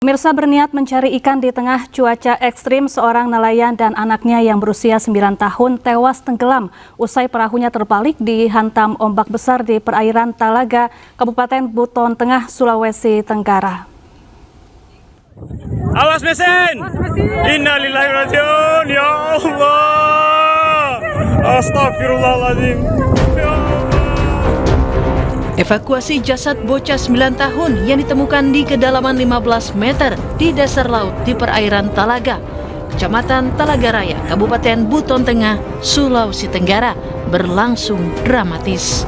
Pemirsa, berniat mencari ikan di tengah cuaca ekstrim, seorang nelayan dan anaknya yang berusia 9 tahun tewas tenggelam usai perahunya terbalik dihantam ombak besar di perairan Talaga, Kabupaten Buton Tengah, Sulawesi Tenggara. Awas mesin! Innalillahi wa inna ilaihi raji'un. Ya Allah! Astagfirullahaladzim. Ya Allah. Evakuasi jasad bocah 9 tahun yang ditemukan di kedalaman 15 meter di dasar laut di perairan Talaga, Kecamatan Talaga Raya, Kabupaten Buton Tengah, Sulawesi Tenggara, berlangsung dramatis.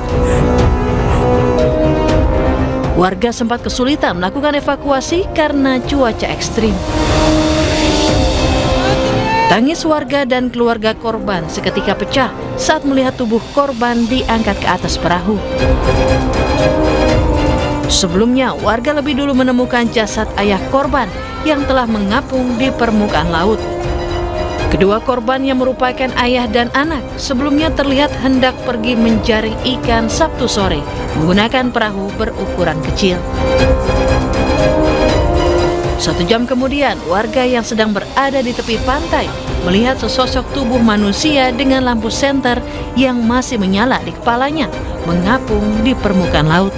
Warga sempat kesulitan melakukan evakuasi karena cuaca ekstrim. Tangis warga dan keluarga korban seketika pecah saat melihat tubuh korban diangkat ke atas perahu. Sebelumnya, warga lebih dulu menemukan jasad ayah korban yang telah mengapung di permukaan laut. Kedua korban yang merupakan ayah dan anak sebelumnya terlihat hendak pergi menjaring ikan Sabtu sore menggunakan perahu berukuran kecil. 1 jam kemudian, warga yang sedang berada di tepi pantai melihat sesosok tubuh manusia dengan lampu senter yang masih menyala di kepalanya mengapung di permukaan laut.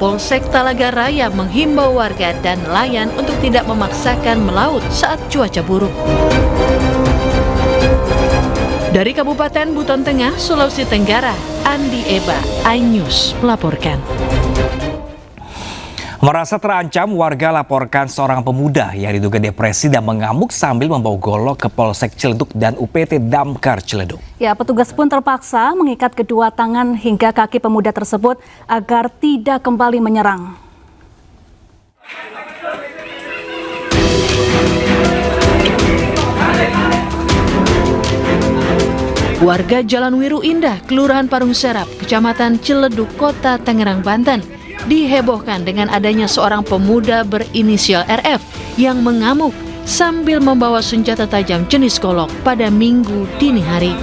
Polsek Talaga Raya menghimbau warga dan nelayan untuk tidak memaksakan melaut saat cuaca buruk. Dari Kabupaten Buton Tengah, Sulawesi Tenggara, Andi Eba, iNews melaporkan. Merasa terancam, warga laporkan seorang pemuda yang diduga depresi dan mengamuk sambil membawa golok ke Polsek Ciledug dan UPT Damkar Ciledug. Ya, petugas pun terpaksa mengikat kedua tangan hingga kaki pemuda tersebut agar tidak kembali menyerang. Warga Jalan Wiru Indah, Kelurahan Parung Serap, Kecamatan Ciledug, Kota Tangerang, Banten, dihebohkan dengan adanya seorang pemuda berinisial RF yang mengamuk sambil membawa senjata tajam jenis golok pada Minggu dini hari.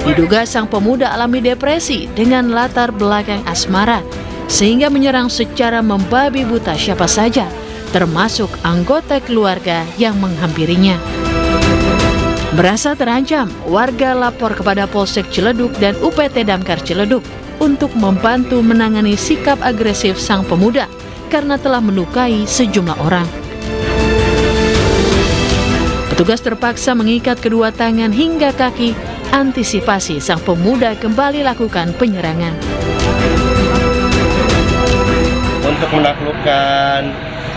Diduga sang pemuda alami depresi dengan latar belakang asmara, sehingga menyerang secara membabi buta siapa saja, termasuk anggota keluarga yang menghampirinya. Merasa terancam, warga lapor kepada Polsek Ciledug dan UPT Damkar Ciledug untuk membantu menangani sikap agresif sang pemuda karena telah melukai sejumlah orang. Petugas terpaksa mengikat kedua tangan hingga kaki, antisipasi sang pemuda kembali lakukan penyerangan. Untuk menaklukkan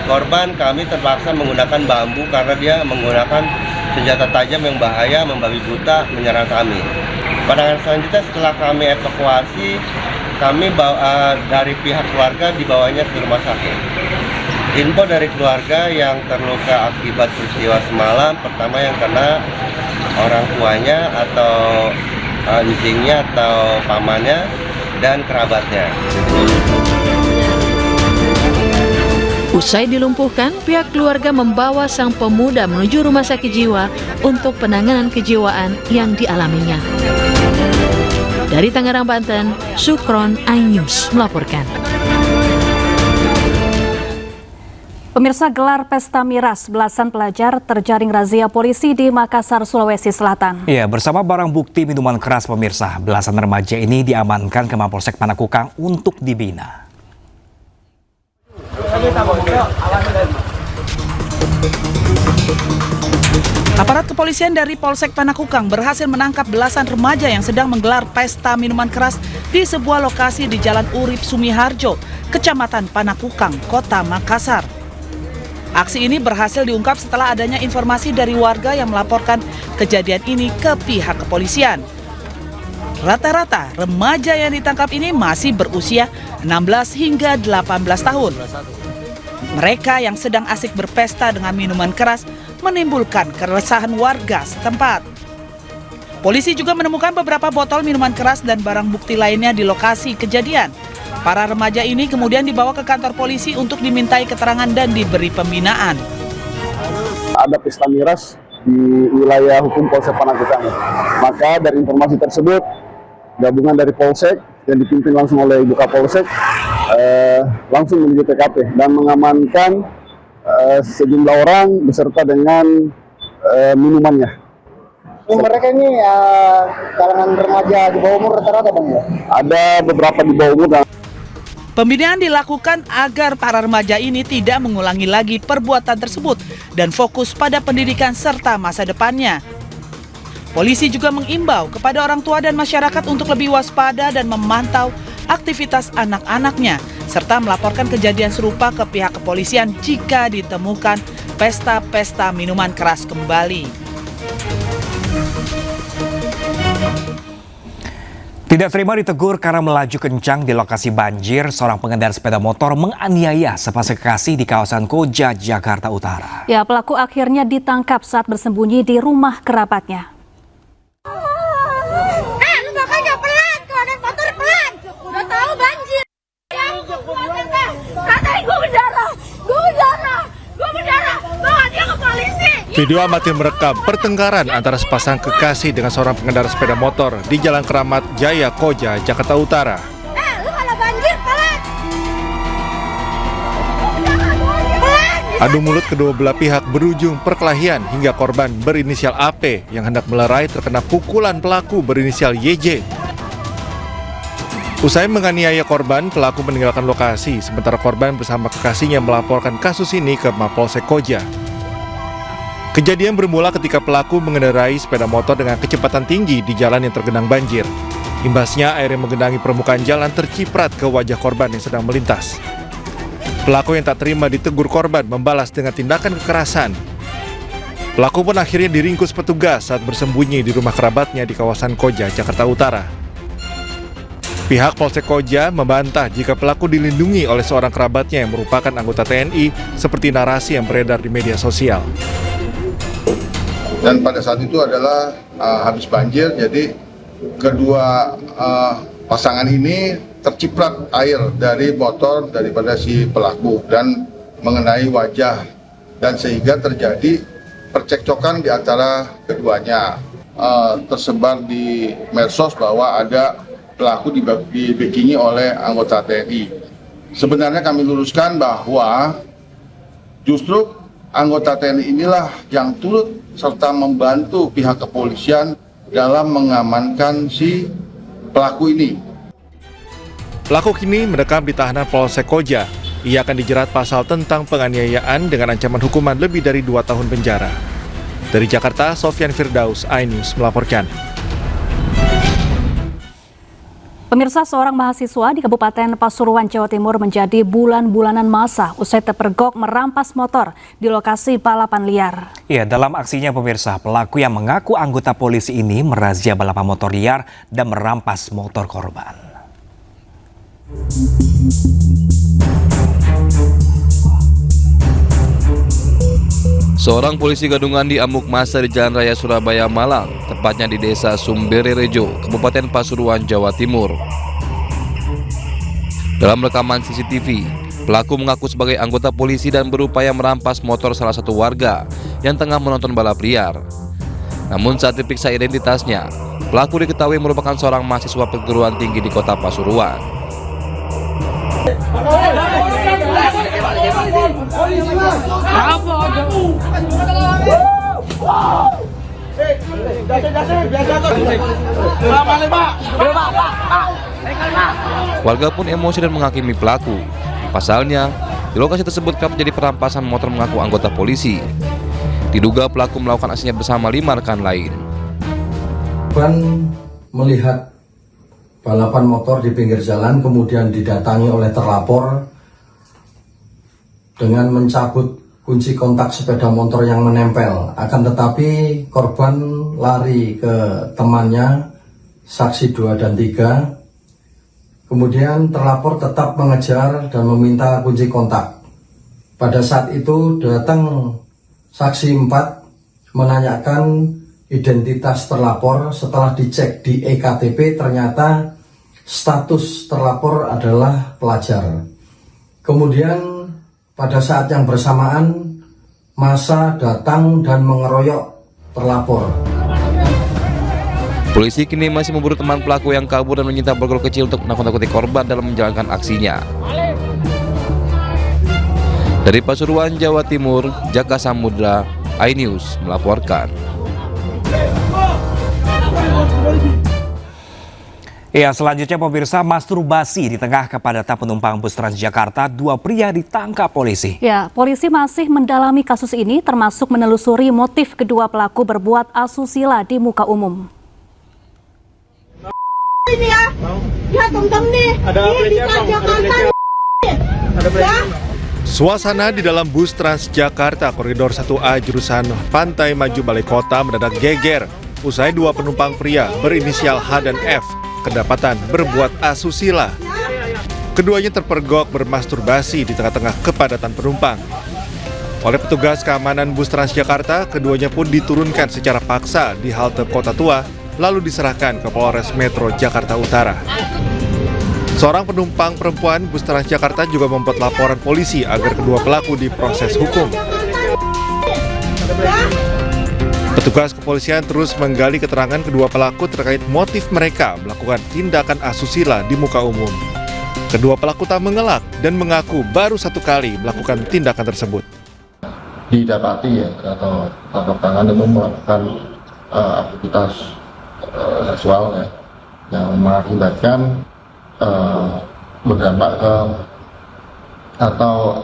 korban, kami terpaksa menggunakan bambu karena dia menggunakan senjata tajam yang bahaya, membabi buta, menyerang kami. Pandangan selanjutnya, setelah kami evakuasi, kami dari pihak keluarga dibawanya ke rumah sakit. Info dari keluarga yang terluka akibat peristiwa semalam, pertama yang kena orang tuanya atau anjingnya atau pamannya dan kerabatnya. Usai dilumpuhkan, pihak keluarga membawa sang pemuda menuju rumah sakit jiwa untuk penanganan kejiwaan yang dialaminya. Dari Tangerang, Banten, Sukron, iNews melaporkan. Pemirsa, gelar pesta miras, belasan pelajar terjaring razia polisi di Makassar, Sulawesi Selatan. Ya, bersama barang bukti minuman keras, pemirsa, belasan remaja ini diamankan ke Mapolsek Panakukang untuk dibina. Aparat kepolisian dari Polsek Panakukang berhasil menangkap belasan remaja yang sedang menggelar pesta minuman keras di sebuah lokasi di Jalan Urip Sumiharjo, Kecamatan Panakukang, Kota Makassar. Aksi ini berhasil diungkap setelah adanya informasi dari warga yang melaporkan kejadian ini ke pihak kepolisian. Rata-rata remaja yang ditangkap ini masih berusia 16 hingga 18 tahun. Mereka yang sedang asik berpesta dengan minuman keras menimbulkan keresahan warga setempat. Polisi juga menemukan beberapa botol minuman keras dan barang bukti lainnya di lokasi kejadian. Para remaja ini kemudian dibawa ke kantor polisi untuk dimintai keterangan dan diberi pembinaan. Ada pesta miras di wilayah hukum Polsek Panakukang. Maka dari informasi tersebut, gabungan dari Polsek yang dipimpin langsung oleh Ibu Kapolsek langsung menuju TKP dan mengamankan sejumlah orang beserta dengan minumannya. Mereka ini kalangan remaja di bawah umur rata-rata, Bang, ya? Ada beberapa di bawah umur. Pembinaan dilakukan agar para remaja ini tidak mengulangi lagi perbuatan tersebut dan fokus pada pendidikan serta masa depannya. Polisi juga mengimbau kepada orang tua dan masyarakat untuk lebih waspada dan memantau aktivitas anak-anaknya, serta melaporkan kejadian serupa ke pihak kepolisian jika ditemukan pesta-pesta minuman keras kembali. Tidak terima ditegur karena melaju kencang di lokasi banjir, seorang pengendara sepeda motor menganiaya sepasang kekasih di kawasan Koja, Jakarta Utara. Ya, pelaku akhirnya ditangkap saat bersembunyi di rumah kerabatnya. Lu makanya pelan, kalau naik motor pelan. Udah tahu banjir. Katanya gue berdarah. Bawa dia ke polisi. Video amatir merekam pertengkaran antara sepasang kekasih dengan seorang pengendara sepeda motor di Jalan Keramat Jaya, Koja, Jakarta Utara. Lu kalau banjir pelan. Adu mulut kedua belah pihak berujung perkelahian hingga korban berinisial AP yang hendak melerai terkena pukulan pelaku berinisial YJ. Usai menganiaya korban, pelaku meninggalkan lokasi, sementara korban bersama kekasihnya melaporkan kasus ini ke Mapolsek Koja. Kejadian bermula ketika pelaku mengendarai sepeda motor dengan kecepatan tinggi di jalan yang tergenang banjir. Imbasnya, air yang menggenangi permukaan jalan terciprat ke wajah korban yang sedang melintas. Pelaku yang tak terima ditegur korban membalas dengan tindakan kekerasan. Pelaku pun akhirnya diringkus petugas saat bersembunyi di rumah kerabatnya di kawasan Koja, Jakarta Utara. Pihak Polsek Koja membantah jika pelaku dilindungi oleh seorang kerabatnya yang merupakan anggota TNI seperti narasi yang beredar di media sosial. Dan pada saat itu adalah habis banjir, jadi kedua pasangan ini terciprat air dari motor daripada si pelaku dan mengenai wajah, dan sehingga terjadi percekcokan di antara keduanya. Tersebar di medsos bahwa ada pelaku dibackingi oleh anggota TNI. Sebenarnya kami luruskan bahwa justru anggota TNI inilah yang turut serta membantu pihak kepolisian dalam mengamankan si pelaku ini. Pelaku kini mendekam di tahanan Polsek Koja. Ia akan dijerat pasal tentang penganiayaan dengan ancaman hukuman lebih dari 2 tahun penjara. Dari Jakarta, Sofyan Firdaus, iNews melaporkan. Pemirsa, seorang mahasiswa di Kabupaten Pasuruan, Jawa Timur menjadi bulan-bulanan masa usai terpergok merampas motor di lokasi balapan liar. Ya, dalam aksinya pemirsa, pelaku yang mengaku anggota polisi ini merazia balapan motor liar dan merampas motor korban. Seorang polisi gadungan diamuk massa di Jalan Raya Surabaya, Malang, tepatnya di Desa Sumbererejo, Kabupaten Pasuruan, Jawa Timur. Dalam rekaman CCTV, pelaku mengaku sebagai anggota polisi dan berupaya merampas motor salah satu warga yang tengah menonton balap liar. Namun saat diperiksa identitasnya, pelaku diketahui merupakan seorang mahasiswa perguruan tinggi di kota Pasuruan. Warga pun emosi dan menghakimi pelaku. Pasalnya, di lokasi tersebut kerap terjadi perampasan motor mengaku anggota polisi. Diduga pelaku melakukan aksinya bersama 5 rekan lain. Korban melihat balapan motor di pinggir jalan, kemudian didatangi oleh terlapor dengan mencabut kunci kontak sepeda motor yang menempel. Akan tetapi korban lari ke temannya, saksi 2 dan 3. Kemudian terlapor tetap mengejar dan meminta kunci kontak. Pada saat itu datang saksi 4 menanyakan identitas terlapor. Setelah dicek di EKTP ternyata status terlapor adalah pelajar. Kemudian pada saat yang bersamaan, massa datang dan mengeroyok terlapor. Polisi kini masih memburu teman pelaku yang kabur dan menyita borgol kecil untuk menakut-nakuti korban dalam menjalankan aksinya. Dari Pasuruan, Jawa Timur, Jaka Samudra, iNews melaporkan. Ya, selanjutnya pemirsa, masturbasi di tengah kepadatan penumpang bus Transjakarta, 2 pria ditangkap polisi. Ya, polisi masih mendalami kasus ini termasuk menelusuri motif kedua pelaku berbuat asusila di muka umum. Ini ya teman-teman nih. Ada di Jakarta. Suasana di dalam bus Transjakarta Koridor 1A jurusan Pantai Maju Balai Kota mendadak geger usai 2 penumpang pria berinisial H dan F kedapatan berbuat asusila. Keduanya terpergok bermasturbasi di tengah-tengah kepadatan penumpang. Oleh petugas keamanan bus Transjakarta, keduanya pun diturunkan secara paksa di halte Kota Tua, lalu diserahkan ke Polres Metro Jakarta Utara. Seorang penumpang perempuan bus Transjakarta juga membuat laporan polisi agar kedua pelaku diproses hukum. Petugas kepolisian terus menggali keterangan kedua pelaku terkait motif mereka melakukan tindakan asusila di muka umum. Kedua pelaku tak mengelak dan mengaku baru 1 kali melakukan tindakan tersebut. Didapati ya, atau tangkap tangan itu melakukan aktivitas seksual ya, yang mengakibatkan berdampak ke atau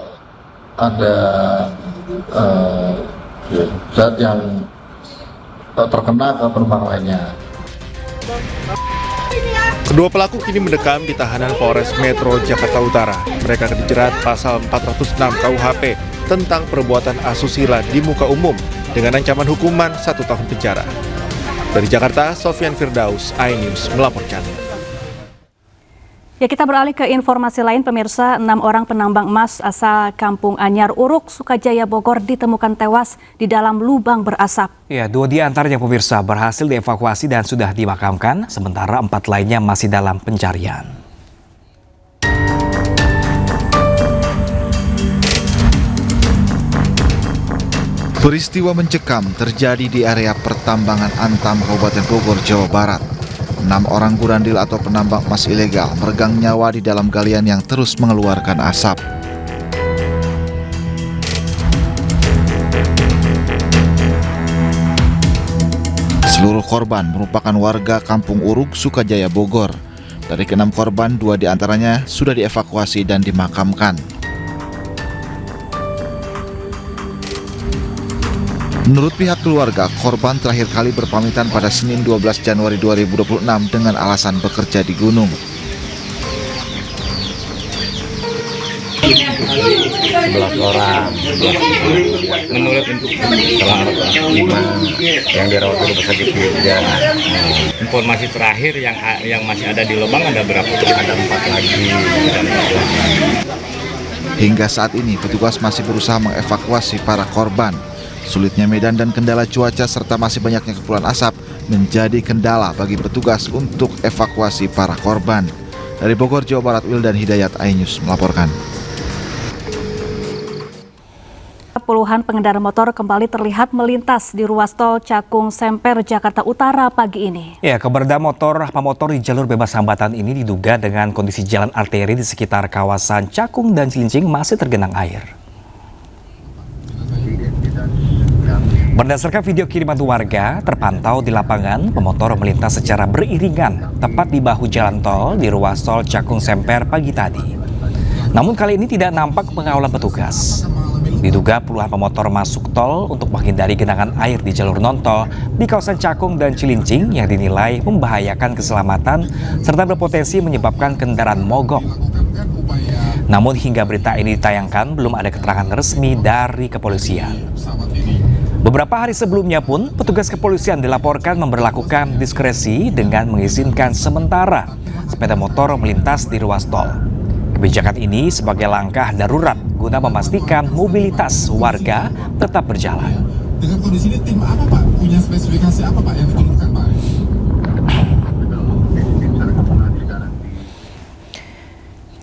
ada zat yang terkena ke penumpang lainnya. Kedua pelaku kini mendekam di tahanan Polres Metro Jakarta Utara. Mereka dijerat pasal 406 KUHP tentang perbuatan asusila di muka umum dengan ancaman hukuman 1 tahun penjara. Dari Jakarta, Sofyan Firdaus, iNews melaporkan. Ya, kita beralih ke informasi lain, pemirsa. 6 orang penambang emas asal Kampung Anyar Uruk, Sukajaya, Bogor ditemukan tewas di dalam lubang berasap. Ya, 2 di antaranya pemirsa berhasil dievakuasi dan sudah dimakamkan, sementara 4 lainnya masih dalam pencarian. Peristiwa mencekam terjadi di area pertambangan Antam, Kabupaten Bogor, Jawa Barat. 6 orang gurandil atau penambang emas ilegal meregang nyawa di dalam galian yang terus mengeluarkan asap. Seluruh korban merupakan warga Kampung Uruk, Sukajaya, Bogor. Dari ke-6 korban, 2 diantaranya sudah dievakuasi dan dimakamkan. Menurut pihak keluarga, korban terakhir kali berpamitan pada Senin 12 Januari 2026 dengan alasan bekerja di gunung. 11 orang. Menurut untuk selang 5 yang dirawat di rumah sakit juga. Informasi terakhir yang masih ada di lubang ada berapa? Ada 4 lagi. Hingga saat ini petugas masih berusaha mengevakuasi para korban. Sulitnya medan dan kendala cuaca serta masih banyaknya kepulan asap menjadi kendala bagi petugas untuk evakuasi para korban. Dari Bogor, Jawa Barat, Wildan Hidayat, iNews melaporkan. Puluhan pengendara motor kembali terlihat melintas di ruas tol Cakung Semper, Jakarta Utara pagi ini. Ya, keberadaan pemotor di jalur bebas hambatan ini diduga dengan kondisi jalan arteri di sekitar kawasan Cakung dan Cilincing masih tergenang air. Berdasarkan video kiriman warga, terpantau di lapangan pemotor melintas secara beriringan tepat di bahu jalan tol di ruas tol Cakung Semper pagi tadi. Namun kali ini tidak nampak pengawalan petugas. Diduga puluhan pemotor masuk tol untuk menghindari genangan air di jalur non-tol di kawasan Cakung dan Cilincing yang dinilai membahayakan keselamatan serta berpotensi menyebabkan kendaraan mogok. Namun hingga berita ini ditayangkan belum ada keterangan resmi dari kepolisian. Beberapa hari sebelumnya pun, petugas kepolisian dilaporkan memberlakukan diskresi dengan mengizinkan sementara sepeda motor melintas di ruas tol. Kebijakan ini sebagai langkah darurat guna memastikan mobilitas warga tetap berjalan. Dengan kondisi ini tim apa Pak? Punya spesifikasi apa Pak yang diturunkan Pak?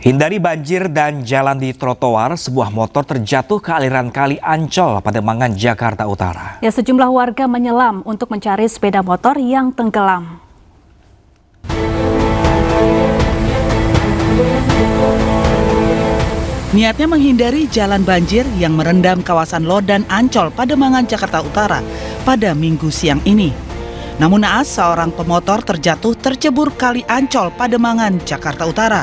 Hindari banjir dan jalan di trotoar, sebuah motor terjatuh ke aliran Kali Ancol, Pademangan, Jakarta Utara. Ya, sejumlah warga menyelam untuk mencari sepeda motor yang tenggelam. Niatnya menghindari jalan banjir yang merendam kawasan Lodan Ancol, Pademangan, Jakarta Utara pada Minggu siang ini. Namun naas seorang pemotor terjatuh tercebur kali Ancol, Pademangan, Jakarta Utara.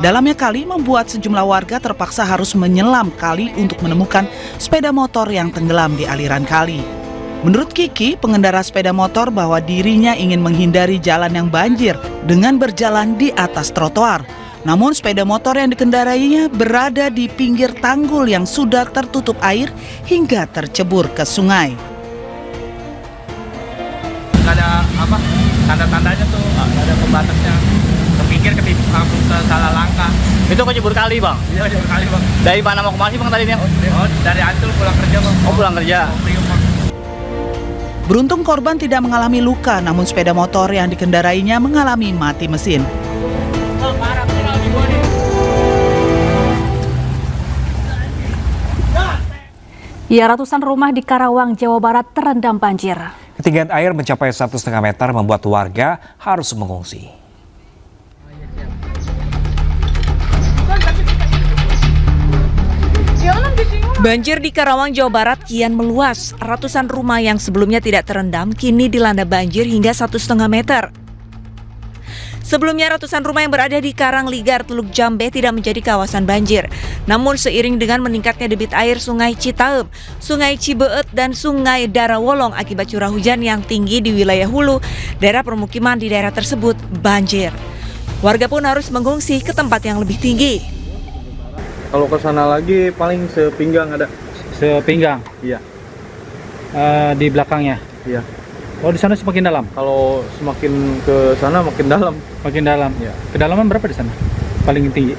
Dalamnya kali membuat sejumlah warga terpaksa harus menyelam kali untuk menemukan sepeda motor yang tenggelam di aliran kali. Menurut Kiki, pengendara sepeda motor, bahwa dirinya ingin menghindari jalan yang banjir dengan berjalan di atas trotoar. Namun sepeda motor yang dikendarainya berada di pinggir tanggul yang sudah tertutup air hingga tercebur ke sungai. Nggak ada apa, tanda-tandanya tuh, nggak ada pembatasnya. Kepikir langsung salah langkah. Itu kecebur kali, Bang? Iya, kecebur kali, Bang. Dari mana mau kemana sih, Bang, tadinya? Oh, dari Ancol pulang kerja, Bang. Oh, pulang kerja. Beruntung korban tidak mengalami luka, namun sepeda motor yang dikendarainya mengalami mati mesin. Ya, ratusan rumah di Karawang, Jawa Barat terendam banjir. Ketinggian air mencapai 1,5 meter membuat warga harus mengungsi. Banjir di Karawang, Jawa Barat kian meluas. Ratusan rumah yang sebelumnya tidak terendam kini dilanda banjir hingga 1,5 meter. Sebelumnya ratusan rumah yang berada di Karangligar, Teluk Jambe tidak menjadi kawasan banjir. Namun seiring dengan meningkatnya debit air Sungai Citaem, Sungai Cibeet, dan Sungai Darawolong akibat curah hujan yang tinggi di wilayah hulu, daerah permukiman di daerah tersebut banjir. Warga pun harus mengungsi ke tempat yang lebih tinggi. Kalau ke sana lagi paling sepinggang ada. Sepinggang? Iya. Di belakangnya? Iya. Oh, di sana semakin dalam? Kalau semakin ke sana makin dalam. Makin dalam? Iya. Kedalaman berapa di sana? Paling tinggi?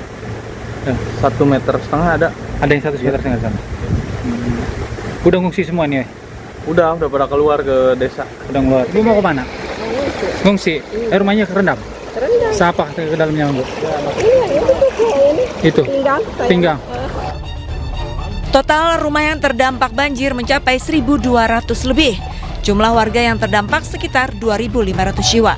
Ya, 1,5 meter ada. Ada yang 1,5 meter di sana? Udah ngungsi semua nih? Udah pada keluar ke desa. Udah keluar. Ibu mau kemana? Ngungsi? Rumahnya kerendam? Kerendam. Siapa ke dalamnya, Bu? Itu? Pinggang. Total rumah yang terdampak banjir mencapai 1.200 lebih. Jumlah warga yang terdampak sekitar 2.500 jiwa.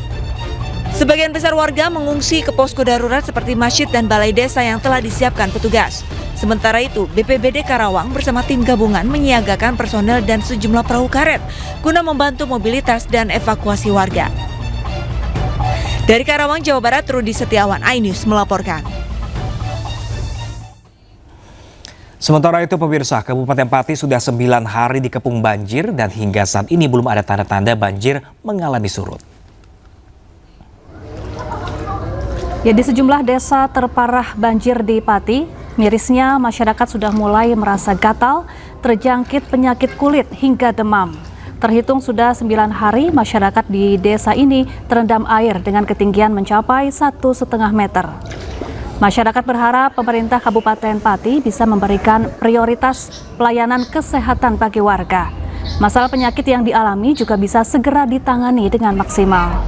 Sebagian besar warga mengungsi ke posko darurat seperti masjid dan balai desa yang telah disiapkan petugas. Sementara itu, BPBD Karawang bersama tim gabungan menyiagakan personel dan sejumlah perahu karet guna membantu mobilitas dan evakuasi warga. Dari Karawang, Jawa Barat, Rudi Setiawan, iNews melaporkan. Sementara itu pemirsa, Kabupaten Pati sudah 9 hari dikepung banjir dan hingga saat ini belum ada tanda-tanda banjir mengalami surut. Ya, di sejumlah desa terparah banjir di Pati, mirisnya masyarakat sudah mulai merasa gatal, terjangkit penyakit kulit hingga demam. Terhitung sudah 9 hari masyarakat di desa ini terendam air dengan ketinggian mencapai 1,5 meter. Masyarakat berharap pemerintah Kabupaten Pati bisa memberikan prioritas pelayanan kesehatan bagi warga. Masalah penyakit yang dialami juga bisa segera ditangani dengan maksimal.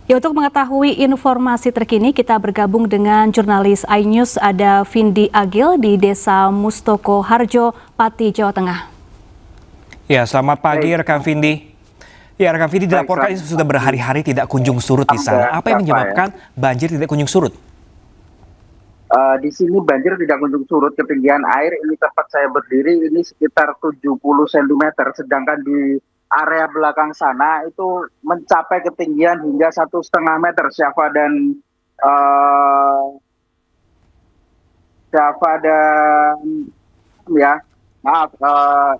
Ya, untuk mengetahui informasi terkini, kita bergabung dengan jurnalis iNews, ada Vindi Agil di Desa Mustoko Harjo, Pati, Jawa Tengah. Ya, selamat pagi rekan Vindi. Ya, rekan Vindi, dilaporkan ini sudah berhari-hari tidak kunjung surut di sana. Apa yang menyebabkan banjir tidak kunjung surut? Di sini banjir tidak kunjung surut. Ketinggian air ini tempat saya berdiri ini sekitar 70 cm, sedangkan di area belakang sana itu mencapai ketinggian hingga 1,5 meter.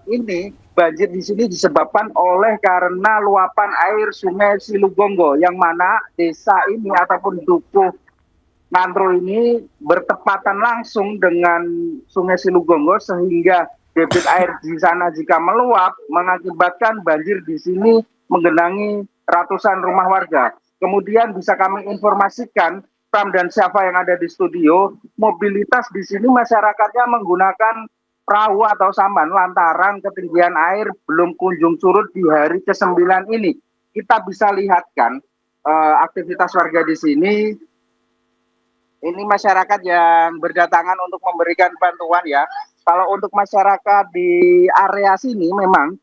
Ini banjir di sini disebabkan oleh karena luapan air Sungai Silugonggo, yang mana desa ini ataupun Dukuh Ngantro ini bertepatan langsung dengan Sungai Silugonggo, sehingga debit air di sana jika meluap mengakibatkan banjir di sini menggenangi ratusan rumah warga. Kemudian bisa kami informasikan, Pram dan Syafa yang ada di studio, mobilitas di sini masyarakatnya menggunakan perahu atau sampan lantaran ketinggian air belum kunjung surut di hari ke-9 ini. Kita bisa lihatkan aktivitas warga di sini. Ini masyarakat yang berdatangan untuk memberikan bantuan ya. Kalau untuk masyarakat di area sini memang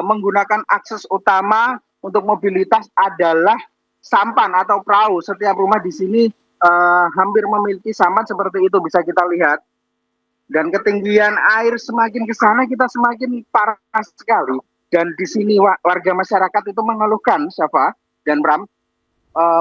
menggunakan akses utama untuk mobilitas adalah sampan atau perahu. Setiap rumah di sini hampir memiliki sampan seperti itu, bisa kita lihat. Dan ketinggian air semakin ke sana kita semakin parah sekali. Dan di sini warga masyarakat itu mengeluhkan, Syafa dan Bram,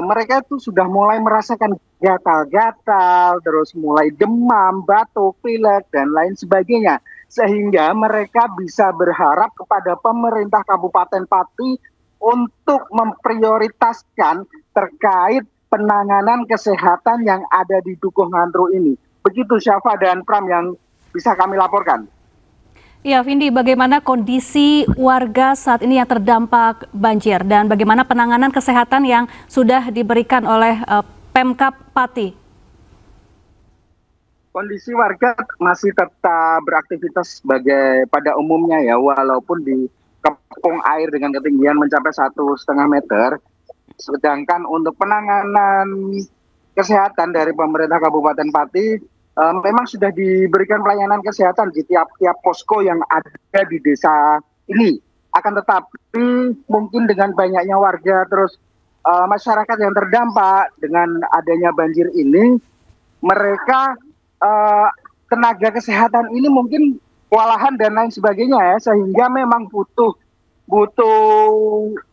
mereka itu sudah mulai merasakan gatal-gatal, terus mulai demam, batuk, pilek, dan lain sebagainya. Sehingga mereka bisa berharap kepada pemerintah Kabupaten Pati untuk memprioritaskan terkait penanganan kesehatan yang ada di Dukuh Ngandru ini. Begitu Syafa dan Pram yang bisa kami laporkan. Ya, Vindi, bagaimana kondisi warga saat ini yang terdampak banjir dan bagaimana penanganan kesehatan yang sudah diberikan oleh Pemkab Pati? Kondisi warga masih tetap beraktivitas sebagai pada umumnya ya, walaupun dikepung air dengan ketinggian mencapai 1,5 meter. Sedangkan untuk penanganan kesehatan dari pemerintah Kabupaten Pati memang sudah diberikan pelayanan kesehatan di tiap-tiap posko yang ada di desa ini. Akan tetapi mungkin dengan banyaknya warga terus masyarakat yang terdampak dengan adanya banjir ini, mereka tenaga kesehatan ini mungkin kewalahan dan lain sebagainya ya, sehingga memang butuh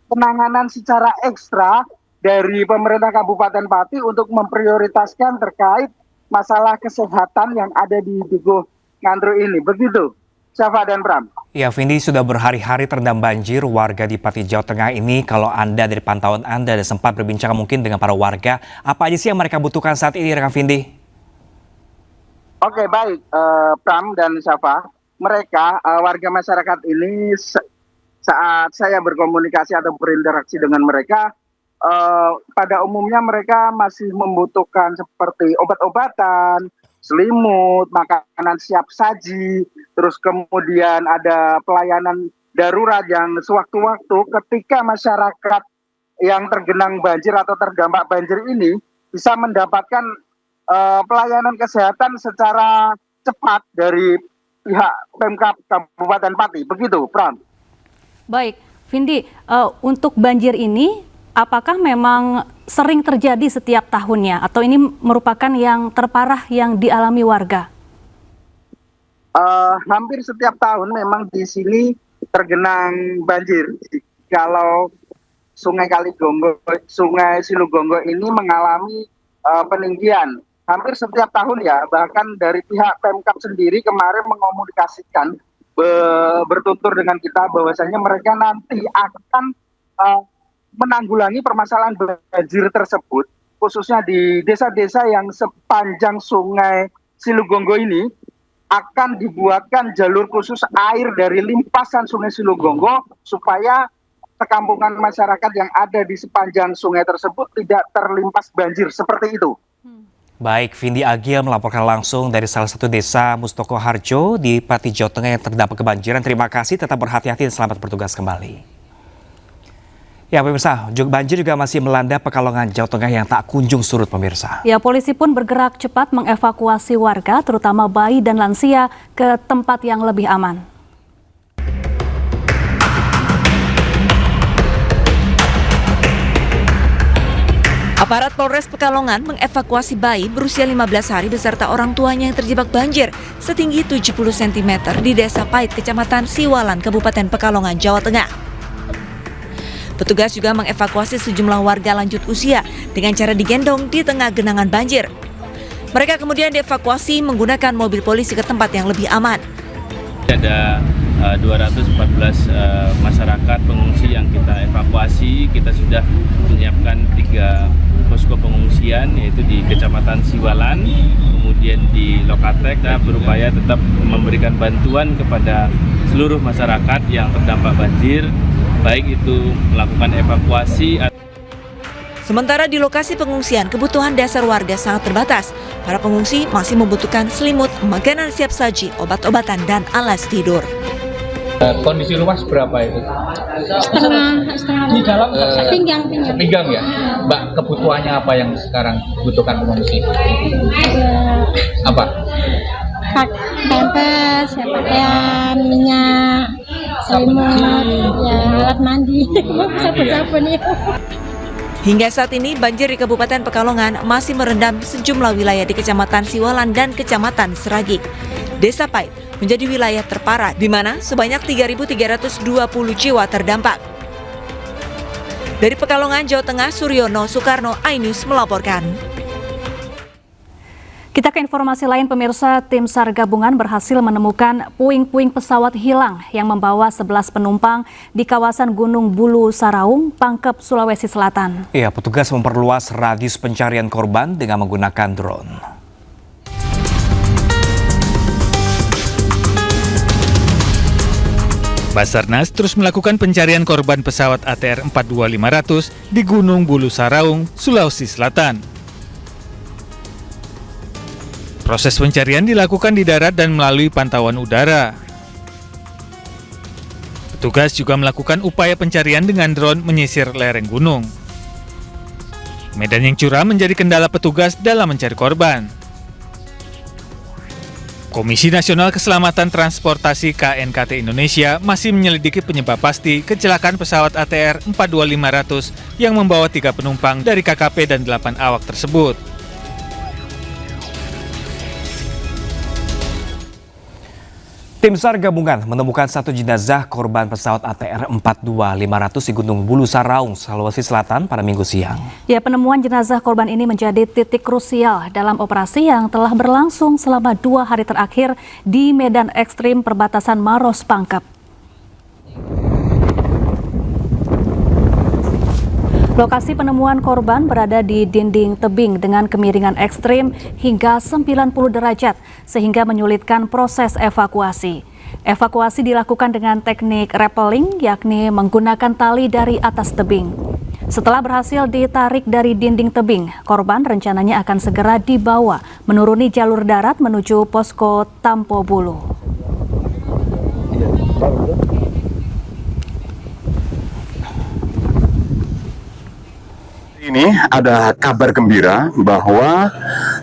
penanganan secara ekstra dari pemerintah Kabupaten Pati untuk memprioritaskan terkait masalah kesehatan yang ada di Dukuh Ngandru ini. Begitu, Syafa dan Pram. Ya, Vindi, sudah berhari-hari terendam banjir warga di Pati, Jawa Tengah ini. Kalau Anda dari pantauan Anda dan sempat berbincang mungkin dengan para warga, apa aja sih yang mereka butuhkan saat ini, rekan Vindi? Oke, baik, Pram dan Syafa. Mereka, warga masyarakat ini, saat saya berkomunikasi atau berinteraksi dengan mereka, pada umumnya mereka masih membutuhkan seperti obat-obatan, selimut, makanan siap saji, terus kemudian ada pelayanan darurat yang sewaktu-waktu ketika masyarakat yang tergenang banjir atau terdampak banjir ini bisa mendapatkan pelayanan kesehatan secara cepat dari pihak Pemkab Kabupaten Pati. Begitu, Pram. Baik, Vindi, untuk banjir ini apakah memang sering terjadi setiap tahunnya atau ini merupakan yang terparah yang dialami warga? Hampir setiap tahun memang di sini tergenang banjir. Kalau Sungai Kaligongo, Sungai Silugonggo ini mengalami peninggian hampir setiap tahun ya. Bahkan dari pihak Pemkab sendiri kemarin mengomunikasikan bertutur dengan kita bahwasanya mereka nanti akan menanggulangi permasalahan banjir tersebut, khususnya di desa-desa yang sepanjang Sungai Silugonggo ini akan dibuatkan jalur khusus air dari limpasan Sungai Silugonggo supaya perkampungan masyarakat yang ada di sepanjang sungai tersebut tidak terlimpas banjir, seperti itu. Baik, Vindi Agil melaporkan langsung dari salah satu desa Mustoko Harjo di Pati, Jawa Tengah yang terdampak kebanjiran. Terima kasih, tetap berhati-hati dan selamat bertugas kembali. Ya pemirsa, banjir juga masih melanda Pekalongan, Jawa Tengah yang tak kunjung surut pemirsa. Ya, polisi pun bergerak cepat mengevakuasi warga, terutama bayi dan lansia, ke tempat yang lebih aman. Aparat Polres Pekalongan mengevakuasi bayi berusia 15 hari beserta orang tuanya yang terjebak banjir setinggi 70 cm di Desa Pait, Kecamatan Siwalan, Kabupaten Pekalongan, Jawa Tengah. Petugas juga mengevakuasi sejumlah warga lanjut usia dengan cara digendong di tengah genangan banjir. Mereka kemudian dievakuasi menggunakan mobil polisi ke tempat yang lebih aman. Ada 214 masyarakat pengungsi yang kita evakuasi. Kita sudah menyiapkan 3 posko pengungsian, yaitu di Kecamatan Siwalan, kemudian di Lokatek. Kita berupaya tetap memberikan bantuan kepada seluruh masyarakat yang terdampak banjir, baik itu melakukan evakuasi. Sementara di lokasi pengungsian, kebutuhan dasar warga sangat terbatas. Para pengungsi masih membutuhkan selimut, makanan siap saji, obat-obatan, dan alas tidur. Kondisi rumah seberapa itu? Setengah Di dalam pinggang ya. Mbak, kebutuhannya apa yang sekarang dibutuhkan pengungsi? Apa? Pampers, pakaian, minyak, selimut, ya alat mandi, sapu-sapu nih. Hingga saat ini banjir di Kabupaten Pekalongan masih merendam sejumlah wilayah di Kecamatan Siwalan dan Kecamatan Seragi. Desa Pait menjadi wilayah terparah di mana sebanyak 3.320 jiwa terdampak. Dari Pekalongan, Jawa Tengah, Suryono Soekarno, iNews melaporkan. Kita ke informasi lain, pemirsa. Tim SAR gabungan berhasil menemukan puing-puing pesawat hilang yang membawa 11 penumpang di kawasan Gunung Bulu Saraung, Pangkep, Sulawesi Selatan. Ya, petugas memperluas radius pencarian korban dengan menggunakan drone. Basarnas terus melakukan pencarian korban pesawat ATR 42500 di Gunung Bulu Saraung, Sulawesi Selatan. Proses pencarian dilakukan di darat dan melalui pantauan udara. Petugas juga melakukan upaya pencarian dengan drone menyisir lereng gunung. Medan yang curam menjadi kendala petugas dalam mencari korban. Komisi Nasional Keselamatan Transportasi KNKT Indonesia masih menyelidiki penyebab pasti kecelakaan pesawat ATR 42500 yang membawa 3 penumpang dari KKP dan 8 awak tersebut. Tim SAR gabungan menemukan 1 jenazah korban pesawat ATR 42500 di Gunung Bulu Saraung, Sulawesi Selatan pada Minggu siang. Ya, penemuan jenazah korban ini menjadi titik krusial dalam operasi yang telah berlangsung selama 2 hari terakhir di medan ekstrim perbatasan Maros Pangkep. Lokasi penemuan korban berada di dinding tebing dengan kemiringan ekstrim hingga 90 derajat sehingga menyulitkan proses evakuasi. Evakuasi dilakukan dengan teknik rappelling, yakni menggunakan tali dari atas tebing. Setelah berhasil ditarik dari dinding tebing, korban rencananya akan segera dibawa menuruni jalur darat menuju posko Tampo Bulu. Ini ada kabar gembira bahwa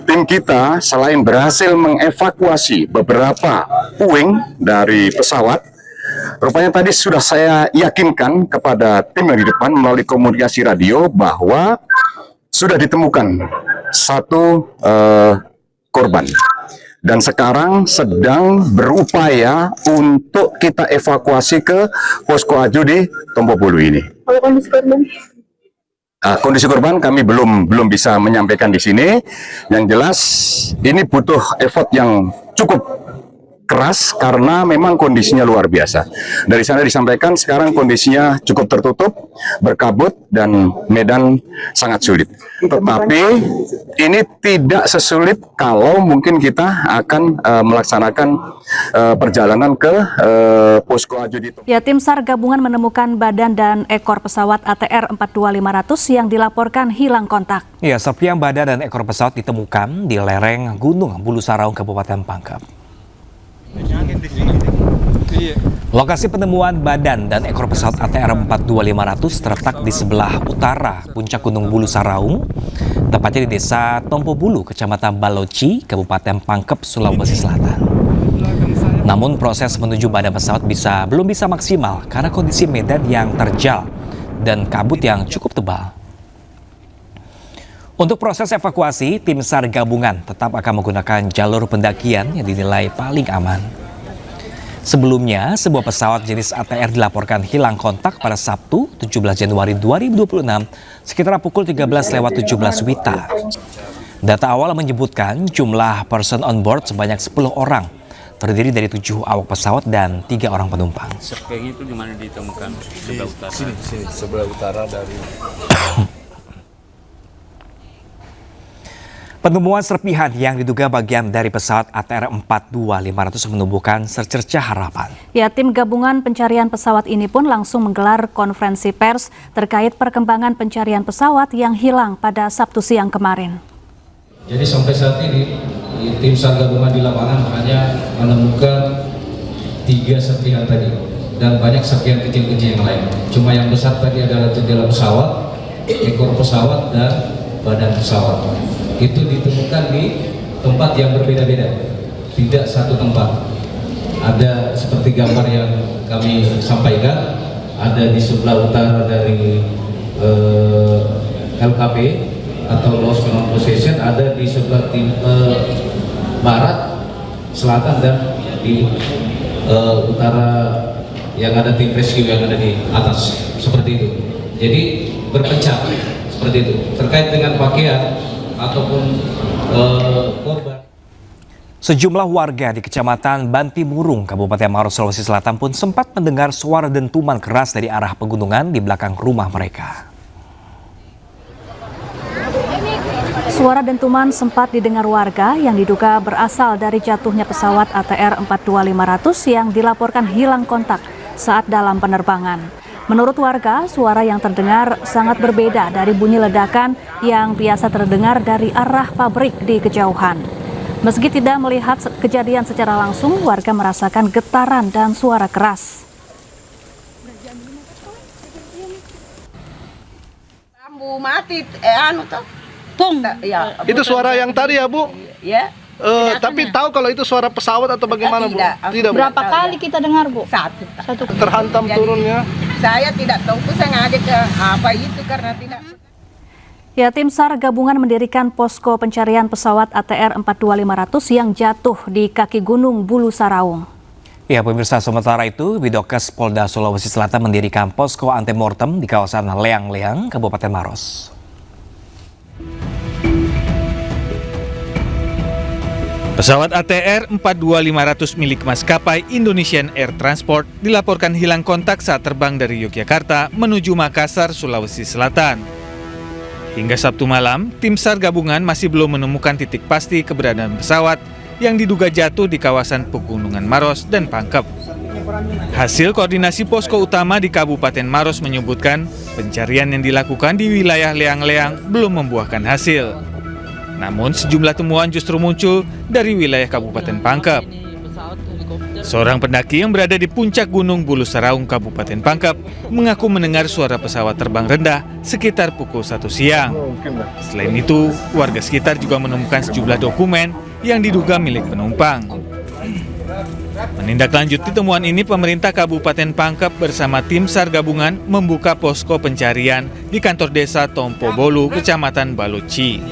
tim kita selain berhasil mengevakuasi beberapa puing dari pesawat, rupanya tadi sudah saya yakinkan kepada tim yang di depan melalui komunikasi radio bahwa sudah ditemukan 1 korban. Dan sekarang sedang berupaya untuk kita evakuasi ke posko Aju di Tompo Bulu ini. Kondisi korban kami belum bisa menyampaikan di sini. Yang jelas ini butuh effort yang cukup keras karena memang kondisinya luar biasa. Dari sana disampaikan sekarang kondisinya cukup tertutup, berkabut dan medan sangat sulit. Tetapi ini tidak sesulit kalau mungkin kita akan melaksanakan perjalanan ke posko Aju di. Ya, tim SAR gabungan menemukan badan dan ekor pesawat ATR 42500 yang dilaporkan hilang kontak. Ya, serpiang badan dan ekor pesawat ditemukan di lereng Gunung Bulu Saraung, Kabupaten Pangkep. Lokasi penemuan badan dan ekor pesawat ATR 42500 terletak di sebelah utara puncak Gunung Bulu Saraung, tepatnya di Desa Tompo Bulu, Kecamatan Baloci, Kabupaten Pangkep, Sulawesi Selatan. Namun proses menuju badan pesawat belum bisa maksimal karena kondisi medan yang terjal dan kabut yang cukup tebal. Untuk proses evakuasi, tim SAR gabungan tetap akan menggunakan jalur pendakian yang dinilai paling aman. Sebelumnya, sebuah pesawat jenis ATR dilaporkan hilang kontak pada Sabtu 17 Januari 2026 sekitar pukul 13:17 WITA. Data awal menyebutkan jumlah person on board sebanyak 10 orang, terdiri dari 7 awak pesawat dan 3 orang penumpang. Serpihan itu di mana ditemukan? Sebelah utara. Sini, sebelah utara dari. Penemuan serpihan yang diduga bagian dari pesawat ATR 42500 menumbuhkan secercah harapan. Ya, tim gabungan pencarian pesawat ini pun langsung menggelar konferensi pers terkait perkembangan pencarian pesawat yang hilang pada Sabtu siang kemarin. Jadi sampai saat ini tim SAR gabungan di lapangan hanya menemukan 3 serpihan tadi dan banyak serpihan kecil-kecil yang lain. Cuma yang besar tadi adalah jendela pesawat, ekor pesawat dan badan pesawat. Itu ditemukan di tempat yang berbeda-beda, tidak satu tempat. Ada seperti gambar yang kami sampaikan, ada di sebelah utara dari LKP atau Lost Control Possession, ada di sebelah barat, selatan, dan di utara yang ada tim rescue yang ada di atas, seperti itu. Jadi berpecah seperti itu. Terkait dengan pakaian ataupun korban. Sejumlah warga di Kecamatan Bantimurung, Kabupaten Maros, Sulawesi Selatan pun sempat mendengar suara dentuman keras dari arah pegunungan di belakang rumah mereka. Suara dentuman sempat didengar warga yang diduga berasal dari jatuhnya pesawat ATR 42500 yang dilaporkan hilang kontak saat dalam penerbangan. Menurut warga, suara yang terdengar sangat berbeda dari bunyi ledakan yang biasa terdengar dari arah pabrik di kejauhan. Meski tidak melihat kejadian secara langsung, warga merasakan getaran dan suara keras. Lampu mati, anu tuh. Tung. Ya, itu suara yang tadi ya, Bu? Ya. Tapi tahu kalau itu suara pesawat atau bagaimana, Bu? Tidak, Bu. Berapa kali kita dengar, Bu? Satu. Terhantam turunnya. Saya tidak tahu, saya ngajak ke apa itu karena tidak. Ya, tim SAR gabungan mendirikan posko pencarian pesawat ATR 42500 yang jatuh di kaki Gunung Bulu Saraung. Ya, pemirsa, sementara itu Bidokes Polda Sulawesi Selatan mendirikan posko antemortem di kawasan Leang-Leang, Kabupaten Maros. Pesawat ATR 42500 milik maskapai Indonesian Air Transport dilaporkan hilang kontak saat terbang dari Yogyakarta menuju Makassar, Sulawesi Selatan. Hingga Sabtu malam, tim SAR gabungan masih belum menemukan titik pasti keberadaan pesawat yang diduga jatuh di kawasan Pegunungan Maros dan Pangkep. Hasil koordinasi posko utama di Kabupaten Maros menyebutkan pencarian yang dilakukan di wilayah Leang-Leang belum membuahkan hasil. Namun sejumlah temuan justru muncul dari wilayah Kabupaten Pangkep. Seorang pendaki yang berada di puncak Gunung Bulu Saraung, Kabupaten Pangkep, mengaku mendengar suara pesawat terbang rendah sekitar pukul 1 siang. Selain itu, warga sekitar juga menemukan sejumlah dokumen yang diduga milik penumpang. Menindaklanjuti temuan ini, pemerintah Kabupaten Pangkep bersama tim SAR gabungan membuka posko pencarian di kantor desa Tompo Bolu, Kecamatan Baloci.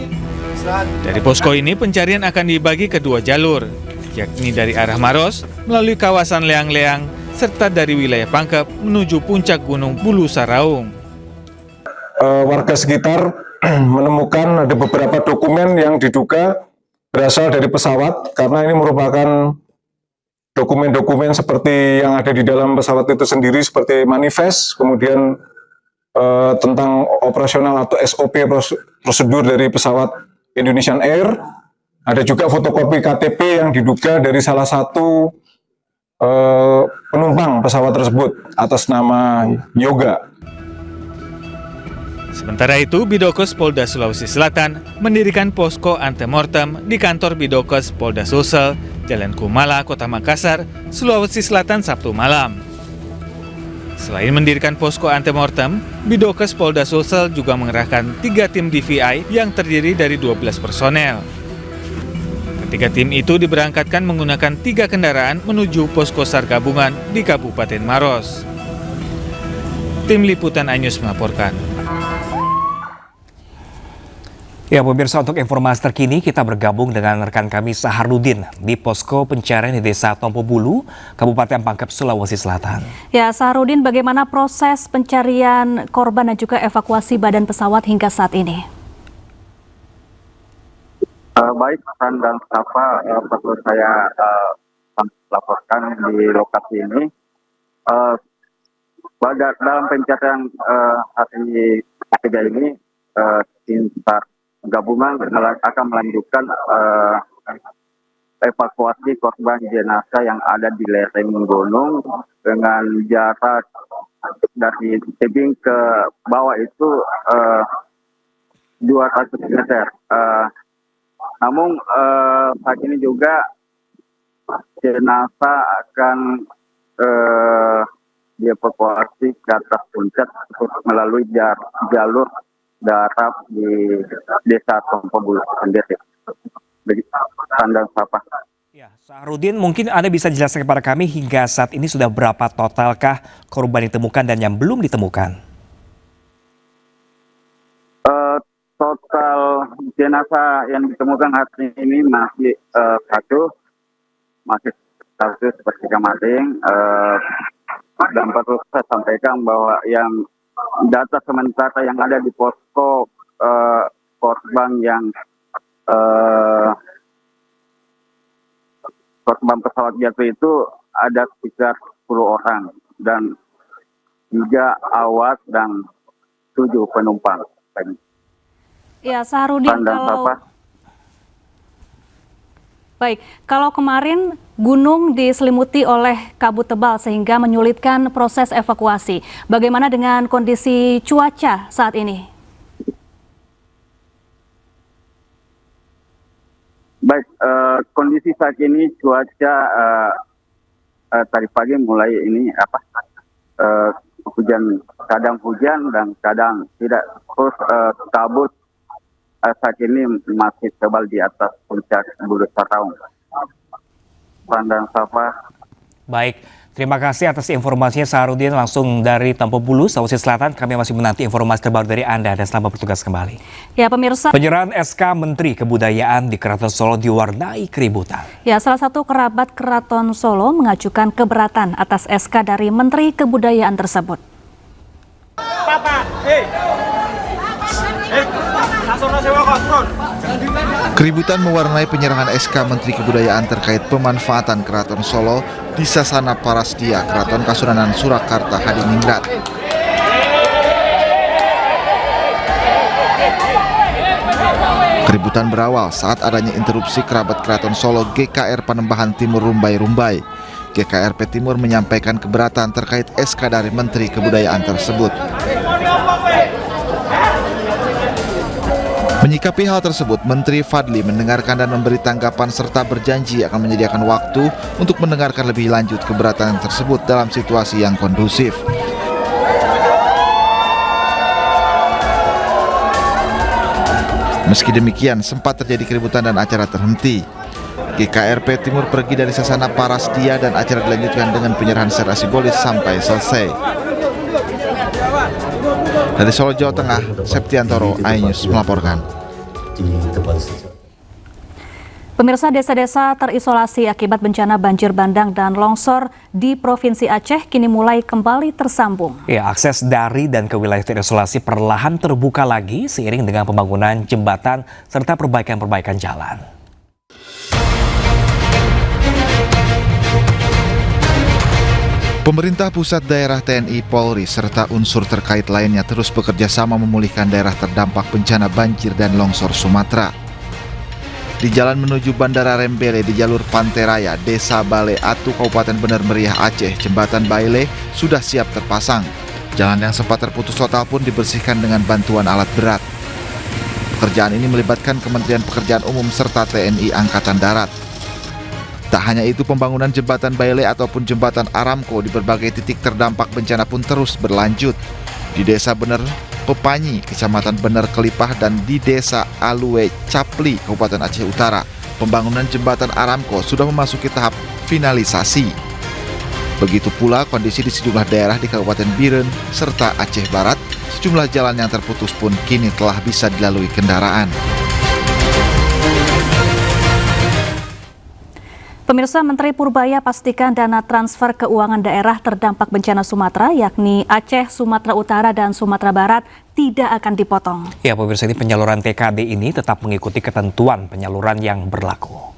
Dari posko ini, pencarian akan dibagi ke dua jalur, yakni dari arah Maros melalui kawasan Leang-Leang serta dari wilayah Pangkep menuju puncak Gunung Bulu Saraung. Warga sekitar menemukan ada beberapa dokumen yang diduga berasal dari pesawat karena ini merupakan dokumen-dokumen seperti yang ada di dalam pesawat itu sendiri seperti manifest, kemudian tentang operasional atau SOP prosedur dari pesawat Indonesian Air. Ada juga fotokopi KTP yang diduga dari salah satu penumpang pesawat tersebut atas nama Yoga. Sementara itu, Bidokes Polda Sulawesi Selatan mendirikan posko antemortem di kantor Bidokes Polda Sulsel, Jalan Kumala, Kota Makassar, Sulawesi Selatan Sabtu malam. Selain mendirikan posko antemortem, Bidokes Polda Sulsel juga mengerahkan 3 tim DVI yang terdiri dari 12 personel. Ketiga tim itu diberangkatkan menggunakan 3 kendaraan menuju posko SAR gabungan di Kabupaten Maros. Tim Liputan iNews melaporkan. Ya, pemirsa, untuk informasi terkini kita bergabung dengan rekan kami Saharudin di posko pencarian di Desa Tompo Bulu, Kabupaten Pangkep, Sulawesi Selatan. Ya, Saharudin, bagaimana proses pencarian korban dan juga evakuasi badan pesawat hingga saat ini? Baik, San dan Safa, perlu saya laporkan di lokasi ini. Dalam pencarian hari ketiga ini, tim SAR gabungan akan melanjutkan evakuasi korban jenazah yang ada di lereng gunung dengan jarak dari tebing ke bawah itu 200 meter. Namun saat ini juga jenazah akan dievakuasi ke atas puncak melalui jalur darat di Desa Tompo Bulu sendiri. Sandang Sapa. Sahrudin, mungkin Anda bisa jelaskan kepada kami hingga saat ini sudah berapa totalkah korban ditemukan dan yang belum ditemukan? Total jenazah yang ditemukan hari ini masih satu seperti kemarin. Dan perlu saya sampaikan bahwa yang data sementara yang ada di posko korban yang korban pesawat jatuh itu ada sekitar 10 orang dan 3 awak dan 7 penumpang. Ya, Sahrudin, kalau kemarin gunung diselimuti oleh kabut tebal sehingga menyulitkan proses evakuasi. Bagaimana dengan kondisi cuaca saat ini? Baik, kondisi saat ini cuaca tadi pagi mulai ini hujan, kadang hujan dan kadang tidak. Terus kabut saat ini masih tebal di atas puncak Bulu Saraung. Pandang Safa. Baik, terima kasih atas informasinya Sahrudin langsung dari Tampo Bulu, Sulawesi Selatan. Kami masih menanti informasi terbaru dari Anda dan selamat bertugas kembali. Ya pemirsa. Penyerahan SK Menteri Kebudayaan di Keraton Solo diwarnai keributan. Ya, salah satu kerabat Keraton Solo mengajukan keberatan atas SK dari Menteri Kebudayaan tersebut. Keributan mewarnai penyerahan SK Menteri Kebudayaan terkait pemanfaatan Keraton Solo di Sasana Parasdia Keraton Kasunanan Surakarta Hadiningrat. Keributan berawal saat adanya interupsi kerabat Keraton Solo GKR Panembahan Timur Rumbai-Rumbai. GKRP Timur menyampaikan keberatan terkait SK dari Menteri Kebudayaan tersebut. Menyikapi hal tersebut, Menteri Fadli mendengarkan dan memberi tanggapan serta berjanji akan menyediakan waktu untuk mendengarkan lebih lanjut keberatan tersebut dalam situasi yang kondusif. Meski demikian, sempat terjadi keributan dan acara terhenti. GKRP Timur pergi dari Sasana Parasdia dan acara dilanjutkan dengan penyerahan secara simbolis sampai selesai. Dari Solo, Jawa Tengah, Septiantoro, iNews melaporkan. Pemirsa, desa-desa terisolasi akibat bencana banjir bandang dan longsor di Provinsi Aceh kini mulai kembali tersambung. Ya, akses dari dan ke wilayah terisolasi perlahan terbuka lagi seiring dengan pembangunan jembatan serta perbaikan-perbaikan jalan. Pemerintah pusat, daerah, TNI, Polri, serta unsur terkait lainnya terus bekerja sama memulihkan daerah terdampak bencana banjir dan longsor Sumatera. Di jalan menuju Bandara Rembele di jalur Pantai Raya, Desa Bale Atu, Kabupaten Bener Meriah, Aceh, jembatan Baile sudah siap terpasang. Jalan yang sempat terputus total pun dibersihkan dengan bantuan alat berat. Pekerjaan ini melibatkan Kementerian Pekerjaan Umum serta TNI Angkatan Darat. Tak hanya itu, pembangunan jembatan Baile ataupun jembatan Aramco di berbagai titik terdampak bencana pun terus berlanjut. Di Desa Bener Pepanyi, Kecamatan Bener Kelipah, dan di Desa Alue Capli, Kabupaten Aceh Utara, pembangunan jembatan Aramco sudah memasuki tahap finalisasi. Begitu pula kondisi di sejumlah daerah di Kabupaten Biren serta Aceh Barat, sejumlah jalan yang terputus pun kini telah bisa dilalui kendaraan. Pemirsa, Menteri Purbaya pastikan dana transfer keuangan daerah terdampak bencana Sumatera, yakni Aceh, Sumatera Utara, dan Sumatera Barat, tidak akan dipotong. Ya, pemirsa, ini penyaluran TKD ini tetap mengikuti ketentuan penyaluran yang berlaku.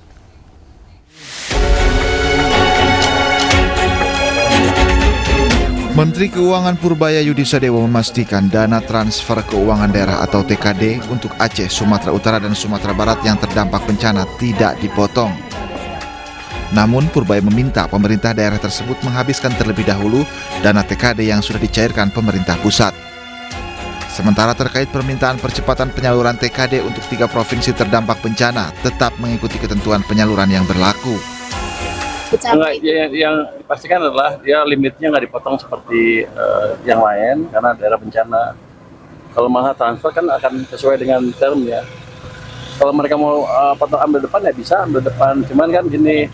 Menteri Keuangan Purbaya Yudi Sadewo memastikan dana transfer keuangan daerah atau TKD untuk Aceh, Sumatera Utara, dan Sumatera Barat yang terdampak bencana tidak dipotong. Namun Purbaya meminta pemerintah daerah tersebut menghabiskan terlebih dahulu dana TKD yang sudah dicairkan pemerintah pusat. Sementara terkait permintaan percepatan penyaluran TKD untuk 3 provinsi terdampak bencana tetap mengikuti ketentuan penyaluran yang berlaku. Yang dipastikan adalah limitnya nggak dipotong seperti yang lain karena daerah bencana. Kalau malah transfer kan akan sesuai dengan term ya. Kalau mereka mau ambil depan ya bisa ambil depan. Cuman kan gini,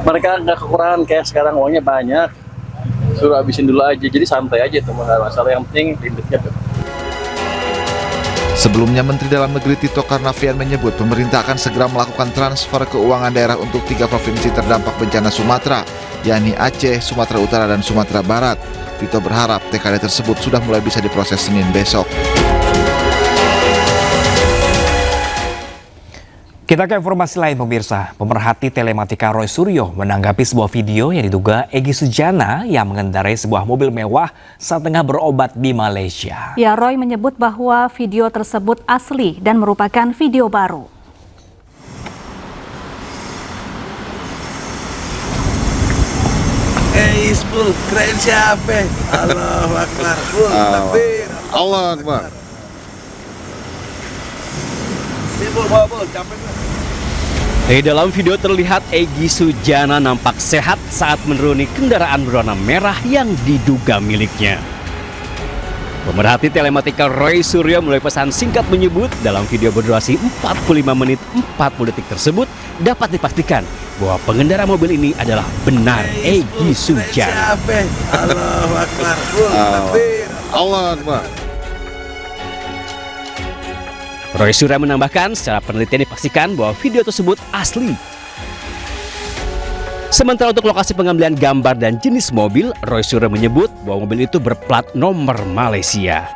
mereka nggak kekurangan kayak sekarang, uangnya banyak. Suruh habisin dulu aja, jadi santai aja itu masalah, yang penting limitnya. Sebelumnya, Menteri Dalam Negeri Tito Karnavian menyebut pemerintah akan segera melakukan transfer keuangan daerah untuk 3 provinsi terdampak bencana Sumatera, yakni Aceh, Sumatera Utara, dan Sumatera Barat. Tito berharap TKD tersebut sudah mulai bisa diproses Senin besok. Kita ke informasi lain pemirsa. Pemerhati telematika Roy Suryo menanggapi sebuah video yang diduga Egy Sujana yang mengendarai sebuah mobil mewah saat tengah berobat di Malaysia. Ya, Roy menyebut bahwa video tersebut asli dan merupakan video baru. Isbul, keren siapa? Allahu Akbar. Allah Akbar. Di dalam video terlihat Egy Sujana nampak sehat saat menuruni kendaraan berwarna merah yang diduga miliknya. Pemerhati telematika Roy Suryo mulai pesan singkat menyebut dalam video berdurasi 45 menit 40 detik tersebut dapat dipastikan bahwa pengendara mobil ini adalah benar Egy Sujana. Allahu Akbar. Allah Akbar. Roy Suryo menambahkan secara penelitian dipastikan bahwa video tersebut asli. Sementara untuk lokasi pengambilan gambar dan jenis mobil, Roy Suryo menyebut bahwa mobil itu berplat nomor Malaysia.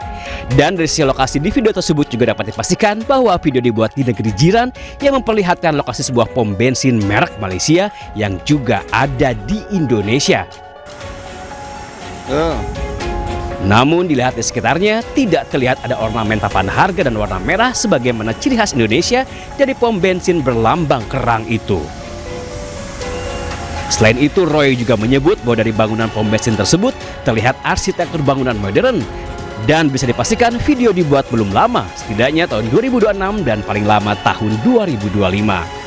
Dan dari sisi lokasi di video tersebut juga dapat dipastikan bahwa video dibuat di negeri jiran yang memperlihatkan lokasi sebuah pom bensin merek Malaysia yang juga ada di Indonesia. Namun dilihat di sekitarnya tidak terlihat ada ornamen papan harga dan warna merah sebagaimana ciri khas Indonesia dari pom bensin berlambang kerang itu. Selain itu, Roy juga menyebut bahwa dari bangunan pom bensin tersebut terlihat arsitektur bangunan modern dan bisa dipastikan video dibuat belum lama, setidaknya tahun 2026 dan paling lama tahun 2025.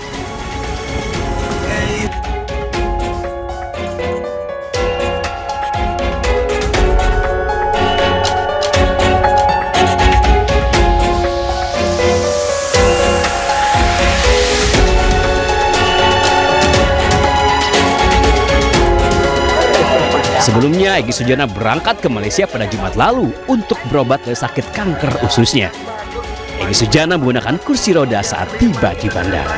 Sebelumnya, Egy Sujana berangkat ke Malaysia pada Jumat lalu untuk berobat dari sakit kanker ususnya. Egy Sujana menggunakan kursi roda saat tiba di bandara.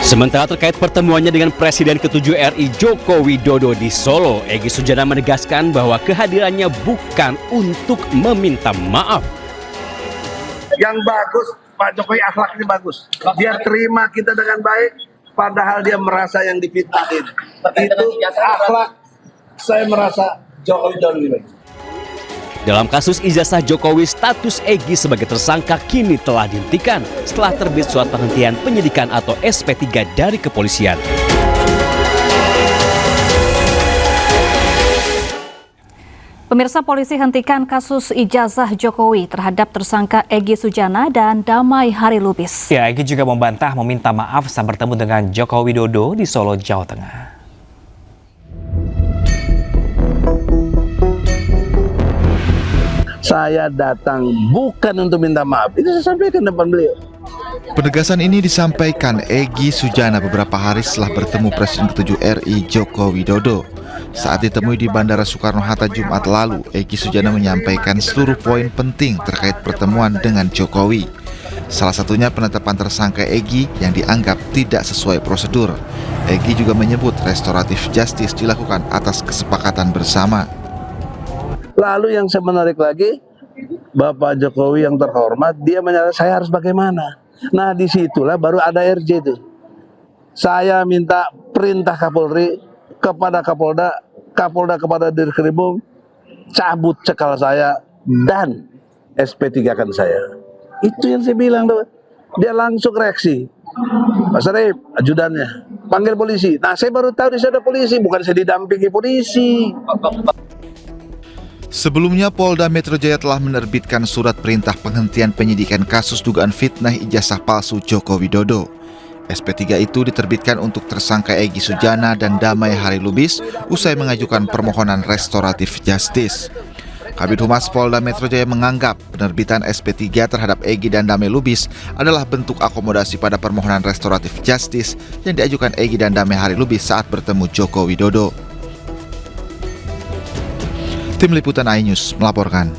Sementara terkait pertemuannya dengan Presiden ke-7 RI Joko Widodo di Solo, Egy Sujana menegaskan bahwa kehadirannya bukan untuk meminta maaf. Yang bagus, Pak Jokowi akhlaknya bagus. Dia terima kita dengan baik. Padahal dia merasa yang difitnahin. Itu akhlak, saya merasa Jokowi jauh lebih baik. Dalam kasus ijazah Jokowi, status Egy sebagai tersangka kini telah dihentikan setelah terbit surat penghentian penyidikan atau SP3 dari kepolisian. Pemirsa, polisi hentikan kasus ijazah Jokowi terhadap tersangka Egy Sujana dan Damai Hari Lubis. Ya, Egy juga membantah meminta maaf saat bertemu dengan Joko Widodo di Solo, Jawa Tengah. Saya datang bukan untuk minta maaf, itu saya sampaikan depan beliau. Penegasan ini disampaikan Egy Sujana beberapa hari setelah bertemu Presiden ke-7 RI Joko Widodo. Saat ditemui di Bandara Soekarno-Hatta Jumat lalu, Egy Sujana menyampaikan seluruh poin penting terkait pertemuan dengan Jokowi. Salah satunya penetapan tersangka Egy yang dianggap tidak sesuai prosedur. Egy juga menyebut restoratif justice dilakukan atas kesepakatan bersama. Lalu yang saya menarik lagi, Bapak Jokowi yang terhormat, dia menyatakan saya harus bagaimana. Nah, disitulah baru ada RJ itu. Saya minta perintah Kapolri kepada Kapolda, Kapolda kepada Dirkrimum, cabut cekal saya dan SP3-kan saya. Itu yang saya bilang tuh. Dia langsung reaksi. Pak Sarip, ajudannya, panggil polisi. Nah, saya baru tahu di sana ada polisi, bukan saya didampingi polisi. Sebelumnya, Polda Metro Jaya telah menerbitkan surat perintah penghentian penyidikan kasus dugaan fitnah ijazah palsu Joko Widodo. SP3 itu diterbitkan untuk tersangka Egy Sujana dan Damai Hari Lubis usai mengajukan permohonan restoratif justice. Kabid Humas Polda Metro Jaya menganggap penerbitan SP3 terhadap Egy dan Damai Lubis adalah bentuk akomodasi pada permohonan restoratif justice yang diajukan Egy dan Damai Hari Lubis saat bertemu Joko Widodo. Tim Liputan iNews melaporkan.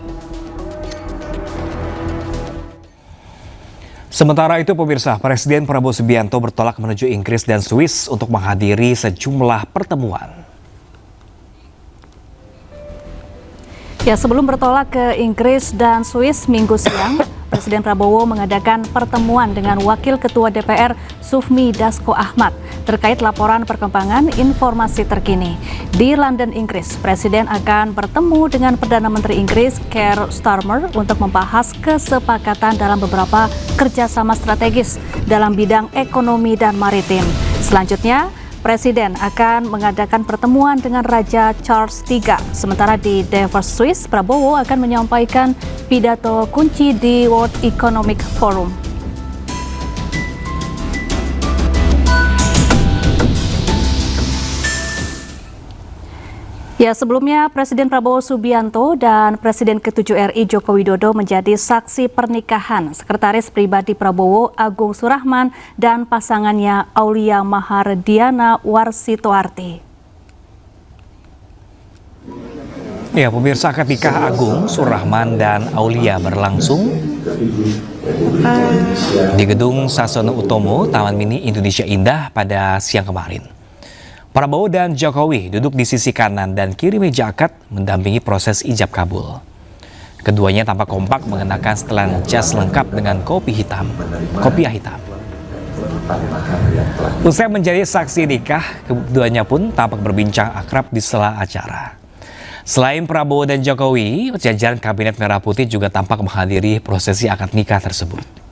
Sementara itu pemirsa, Presiden Prabowo Subianto bertolak menuju Inggris dan Swiss untuk menghadiri sejumlah pertemuan. Ya, sebelum bertolak ke Inggris dan Swiss Minggu siang, Presiden Prabowo mengadakan pertemuan dengan Wakil Ketua DPR Sufmi Dasko Ahmad terkait laporan perkembangan informasi terkini. Di London, Inggris, Presiden akan bertemu dengan Perdana Menteri Inggris Keir Starmer untuk membahas kesepakatan dalam beberapa kerjasama strategis dalam bidang ekonomi dan maritim. Selanjutnya, Presiden akan mengadakan pertemuan dengan Raja Charles III. Sementara di Davos, Swiss, Prabowo akan menyampaikan pidato kunci di World Economic Forum. Ya, sebelumnya Presiden Prabowo Subianto dan Presiden ke-7 RI Joko Widodo menjadi saksi pernikahan Sekretaris Pribadi Prabowo Agung Surahman dan pasangannya Aulia Mahardiana Warsitoarti. Ya, pemirsa, akad nikah Agung, Surahman, dan Aulia berlangsung di Gedung Sasono Utomo, Taman Mini Indonesia Indah pada siang kemarin. Prabowo dan Jokowi duduk di sisi kanan dan kiri meja akad mendampingi proses ijab kabul. Keduanya tampak kompak mengenakan setelan jas lengkap dengan kopiah hitam. Usai menjadi saksi nikah, keduanya pun tampak berbincang akrab di sela acara. Selain Prabowo dan Jokowi, jajaran Kabinet Merah Putih juga tampak menghadiri prosesi akad nikah tersebut.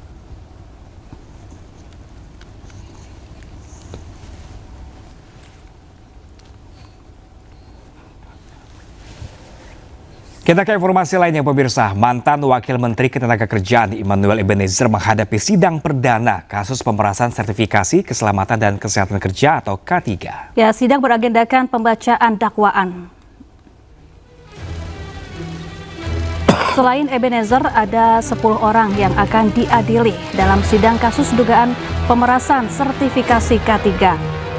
Kita ke informasi lainnya pemirsa, mantan Wakil Menteri Ketenagakerjaan Immanuel Ebenezer menghadapi sidang perdana kasus pemerasan sertifikasi keselamatan dan kesehatan kerja atau K3. Ya, sidang beragendakan pembacaan dakwaan. Selain Ebenezer, ada 10 orang yang akan diadili dalam sidang kasus dugaan pemerasan sertifikasi K3.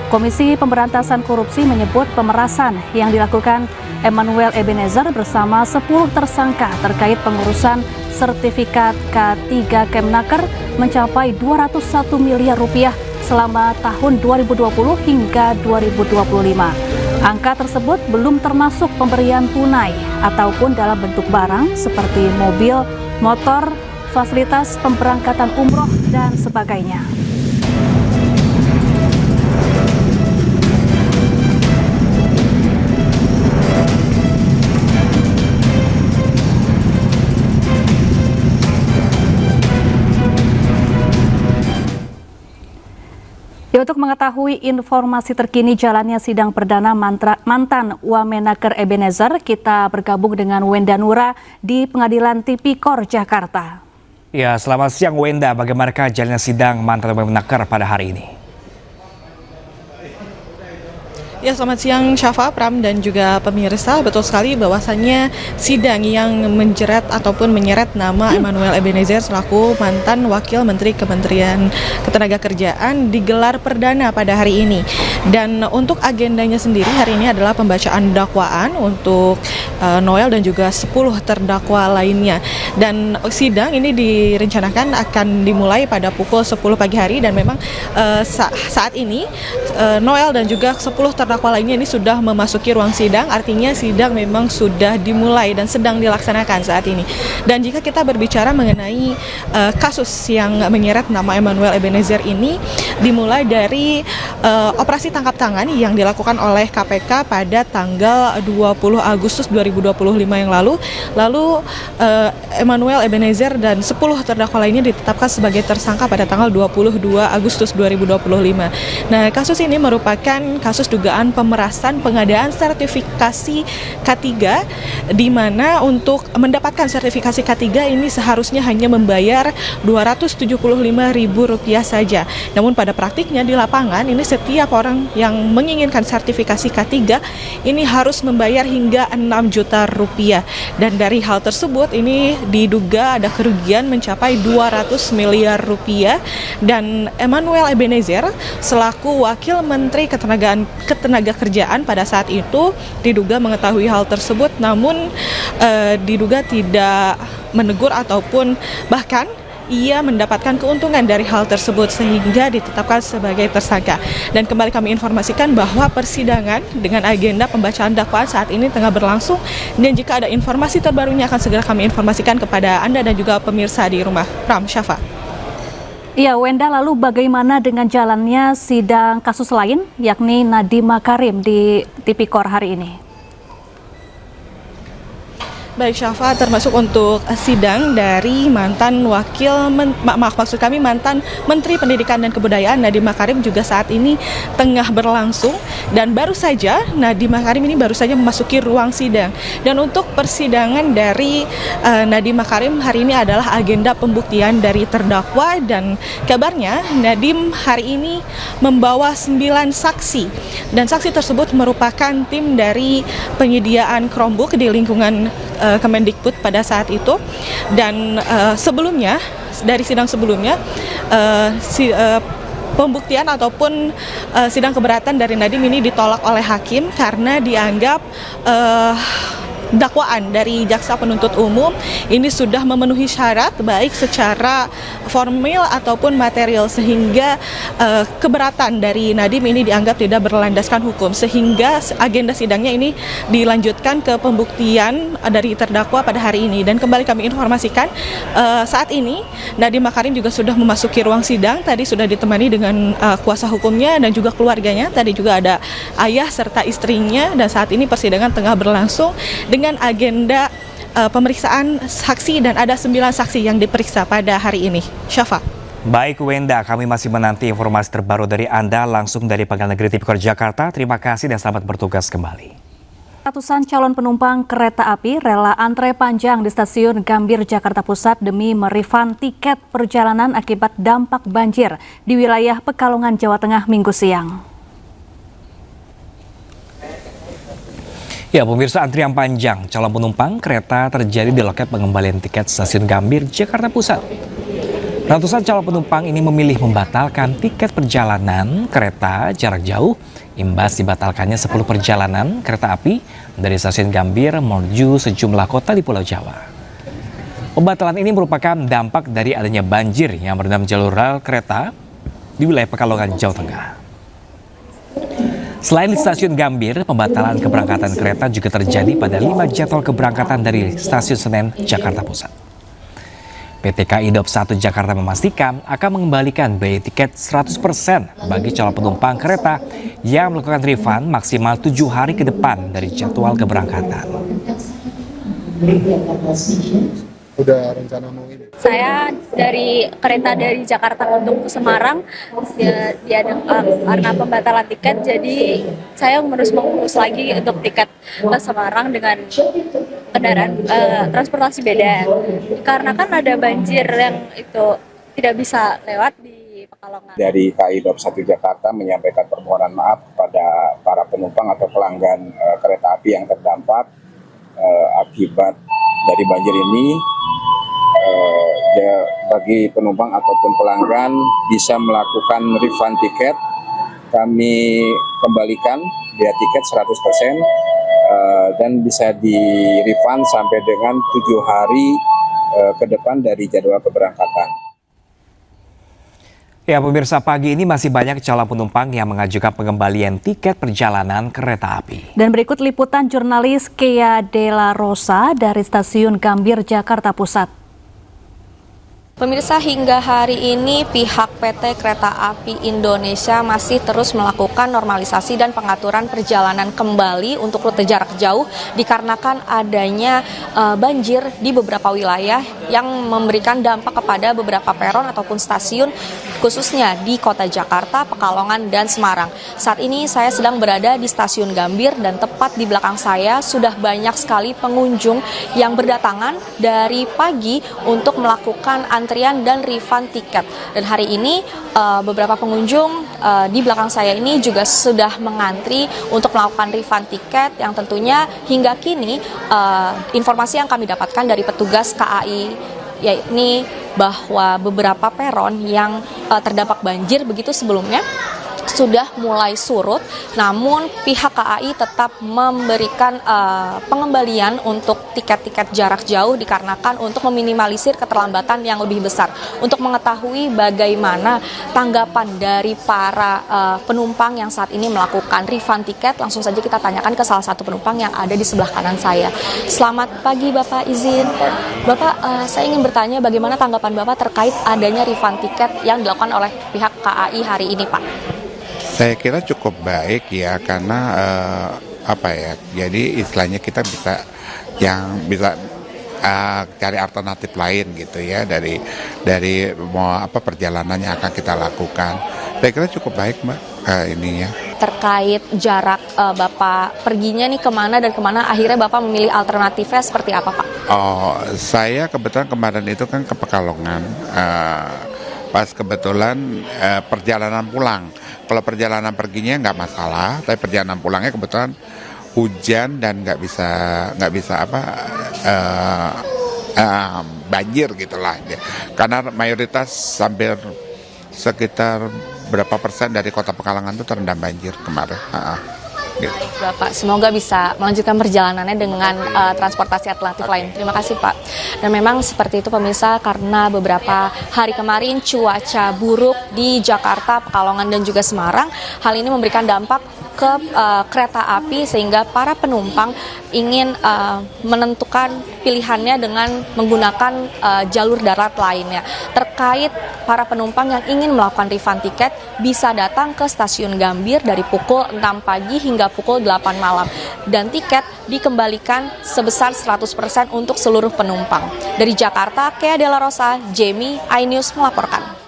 Komisi Pemberantasan Korupsi menyebut pemerasan yang dilakukan Emmanuel Ebenezer bersama 10 tersangka terkait pengurusan sertifikat K3 Kemnaker mencapai 201 miliar rupiah selama tahun 2020 hingga 2025. Angka tersebut belum termasuk pemberian tunai ataupun dalam bentuk barang seperti mobil, motor, fasilitas pemberangkatan umroh, dan sebagainya. Ya, untuk mengetahui informasi terkini jalannya sidang perdana mantan Wamenaker Ebenezer, kita bergabung dengan Wenda Nura di Pengadilan Tipikor Jakarta. Ya, selamat siang Wenda, bagaimanakah jalannya sidang mantan Wamenaker pada hari ini? Ya, selamat siang Syafa, Pram, dan juga pemirsa. Betul sekali bahwasannya sidang yang menjerat ataupun menyeret nama Emmanuel Ebenezer selaku mantan Wakil Menteri Kementerian Ketenagakerjaan digelar perdana pada hari ini. Dan untuk agendanya sendiri hari ini adalah pembacaan dakwaan untuk Noel dan juga 10 terdakwa lainnya. Dan sidang ini direncanakan akan dimulai pada pukul 10 pagi hari dan memang saat ini Noel dan juga 10 terdakwa lainnya ini sudah memasuki ruang sidang, artinya sidang memang sudah dimulai dan sedang dilaksanakan saat ini. Dan jika kita berbicara mengenai kasus yang menyeret nama Emmanuel Ebenezer ini, dimulai dari operasi tangkap tangan yang dilakukan oleh KPK pada tanggal 20 Agustus 2025 yang lalu. Lalu Emmanuel Ebenezer dan 10 terdakwa lainnya ditetapkan sebagai tersangka pada tanggal 22 Agustus 2025. Nah, kasus ini merupakan kasus dugaan dugaan pemerasan pengadaan sertifikasi K3, di mana untuk mendapatkan sertifikasi K3 ini seharusnya hanya membayar Rp275.000 saja. Namun pada praktiknya di lapangan ini setiap orang yang menginginkan sertifikasi K3 ini harus membayar hingga Rp6 juta. Dan dari hal tersebut ini diduga ada kerugian mencapai Rp200 miliar. Dan Emmanuel Ebenezer selaku Wakil Menteri Ketenagakerjaan pada saat itu diduga mengetahui hal tersebut, namun diduga tidak menegur ataupun bahkan ia mendapatkan keuntungan dari hal tersebut sehingga ditetapkan sebagai tersangka. Dan kembali kami informasikan bahwa persidangan dengan agenda pembacaan dakwaan saat ini tengah berlangsung, dan jika ada informasi terbarunya akan segera kami informasikan kepada Anda dan juga pemirsa di rumah. Pram, Syafa. Ya, Wenda, lalu bagaimana dengan jalannya sidang kasus lain yakni Nadiem Makarim di Tipikor hari ini? Baik Syafa, termasuk untuk sidang dari mantan mantan Menteri Pendidikan dan Kebudayaan Nadiem Makarim juga saat ini tengah berlangsung, dan baru saja Nadiem Makarim ini baru saja memasuki ruang sidang. Dan untuk persidangan dari Nadiem Makarim hari ini adalah agenda pembuktian dari terdakwa, dan kabarnya Nadiem hari ini membawa 9 saksi, dan saksi tersebut merupakan tim dari penyediaan Chromebook di lingkungan Kemendikbud pada saat itu. Dan sebelumnya, dari sidang sebelumnya, pembuktian ataupun sidang keberatan dari Nadiem ini ditolak oleh hakim karena dianggap dakwaan dari jaksa penuntut umum ini sudah memenuhi syarat baik secara formil ataupun material, sehingga keberatan dari Nadiem ini dianggap tidak berlandaskan hukum, sehingga agenda sidangnya ini dilanjutkan ke pembuktian dari terdakwa pada hari ini. Dan kembali kami informasikan saat ini Nadiem Makarim juga sudah memasuki ruang sidang, tadi sudah ditemani dengan kuasa hukumnya dan juga keluarganya, tadi juga ada ayah serta istrinya, dan saat ini persidangan tengah berlangsung dengan agenda pemeriksaan saksi, dan ada 9 saksi yang diperiksa pada hari ini. Syafa. Baik Wenda, kami masih menanti informasi terbaru dari Anda langsung dari Pengadilan Negeri Tipikor Jakarta. Terima kasih dan selamat bertugas kembali. Ratusan calon penumpang kereta api rela antre panjang di stasiun Gambir, Jakarta Pusat demi merefund tiket perjalanan akibat dampak banjir di wilayah Pekalongan, Jawa Tengah Minggu siang. Ya, pemirsa, antrian panjang calon penumpang kereta terjadi di loket pengembalian tiket stasiun Gambir, Jakarta Pusat. Ratusan calon penumpang ini memilih membatalkan tiket perjalanan kereta jarak jauh imbas dibatalkannya 10 perjalanan kereta api dari stasiun Gambir menuju sejumlah kota di Pulau Jawa. Pembatalan ini merupakan dampak dari adanya banjir yang merendam jalur rel kereta di wilayah Pekalongan, Jawa Tengah. Selain di stasiun Gambir, pembatalan keberangkatan kereta juga terjadi pada 5 jadwal keberangkatan dari stasiun Senen, Jakarta Pusat. PT KAI Daob 1 Jakarta memastikan akan mengembalikan biaya tiket 100% bagi calon penumpang kereta yang melakukan refund maksimal 7 hari ke depan dari jadwal keberangkatan. Udah rencana mau ini? Saya dari kereta dari Jakarta untuk Semarang, karena pembatalan tiket, jadi saya harus mengurus lagi untuk tiket ke Semarang dengan kendaraan transportasi beda. Karena kan ada banjir yang itu tidak bisa lewat di Pekalongan. Dari KAI Daob 1 Jakarta menyampaikan permohonan maaf pada para penumpang atau pelanggan kereta api yang terdampak akibat dari banjir ini. Bagi penumpang ataupun pelanggan bisa melakukan refund tiket, kami kembalikan biaya tiket 100% dan bisa di refund sampai dengan 7 hari ke depan dari jadwal keberangkatan. Ya, pemirsa, pagi ini masih banyak calon penumpang yang mengajukan pengembalian tiket perjalanan kereta api. Dan berikut liputan jurnalis Kea Della Rosa dari stasiun Gambir, Jakarta Pusat. Pemirsa, hingga hari ini pihak PT Kereta Api Indonesia masih terus melakukan normalisasi dan pengaturan perjalanan kembali untuk rute jarak jauh dikarenakan adanya banjir di beberapa wilayah yang memberikan dampak kepada beberapa peron ataupun stasiun khususnya di Kota Jakarta, Pekalongan, dan Semarang. Saat ini saya sedang berada di Stasiun Gambir dan tepat di belakang saya sudah banyak sekali pengunjung yang berdatangan dari pagi untuk melakukan antrian dan refund tiket. Dan hari ini beberapa pengunjung di belakang saya ini juga sudah mengantri untuk melakukan refund tiket yang tentunya hingga kini informasi yang kami dapatkan dari petugas KAI yakni bahwa beberapa peron yang terdampak banjir begitu sebelumnya sudah mulai surut, namun pihak KAI tetap memberikan pengembalian untuk tiket-tiket jarak jauh dikarenakan untuk meminimalisir keterlambatan yang lebih besar. Untuk mengetahui bagaimana tanggapan dari para penumpang yang saat ini melakukan refund tiket, langsung saja kita tanyakan ke salah satu penumpang yang ada di sebelah kanan saya. Selamat pagi Bapak, izin. Bapak, saya ingin bertanya bagaimana tanggapan Bapak terkait adanya refund tiket yang dilakukan oleh pihak KAI hari ini, Pak? Saya kira cukup baik ya, karena jadi istilahnya kita bisa cari alternatif lain gitu ya dari perjalanan yang akan kita lakukan. Saya kira cukup baik Mbak ininya. Terkait jarak Bapak perginya nih kemana dan kemana, akhirnya Bapak memilih alternatifnya seperti apa Pak? Oh, saya kebetulan kemarin itu kan ke Pekalongan. Pas kebetulan perjalanan pulang. Kalau perjalanan perginya nggak masalah, tapi perjalanan pulangnya kebetulan hujan dan nggak bisa banjir gitulah. Karena mayoritas hampir sekitar berapa persen dari kota Pekalongan itu terendam banjir kemarin. Gitu. Baik Bapak, semoga bisa melanjutkan perjalanannya dengan transportasi alternatif lain. Terima kasih Pak. Dan memang seperti itu pemirsa, karena beberapa hari kemarin cuaca buruk di Jakarta, Pekalongan, dan juga Semarang. Hal ini memberikan dampak ke kereta api sehingga para penumpang ingin menentukan pilihannya dengan menggunakan jalur darat lainnya. Terkait para penumpang yang ingin melakukan refund tiket bisa datang ke Stasiun Gambir dari pukul 6 pagi hingga pukul 8 malam. Dan tiket dikembalikan sebesar 100% untuk seluruh penumpang. Dari Jakarta, Kea Dela Rosa, Jamie, iNews melaporkan.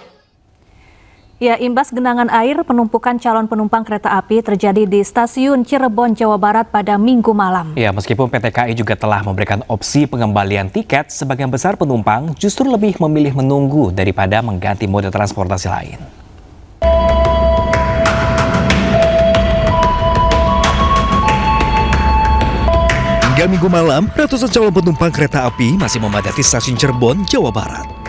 Ya, imbas genangan air, penumpukan calon penumpang kereta api terjadi di Stasiun Cirebon, Jawa Barat pada Minggu malam. Ya, meskipun PT KAI juga telah memberikan opsi pengembalian tiket, sebagian besar penumpang justru lebih memilih menunggu daripada mengganti moda transportasi lain. Hingga Minggu malam, ratusan calon penumpang kereta api masih memadati Stasiun Cirebon, Jawa Barat.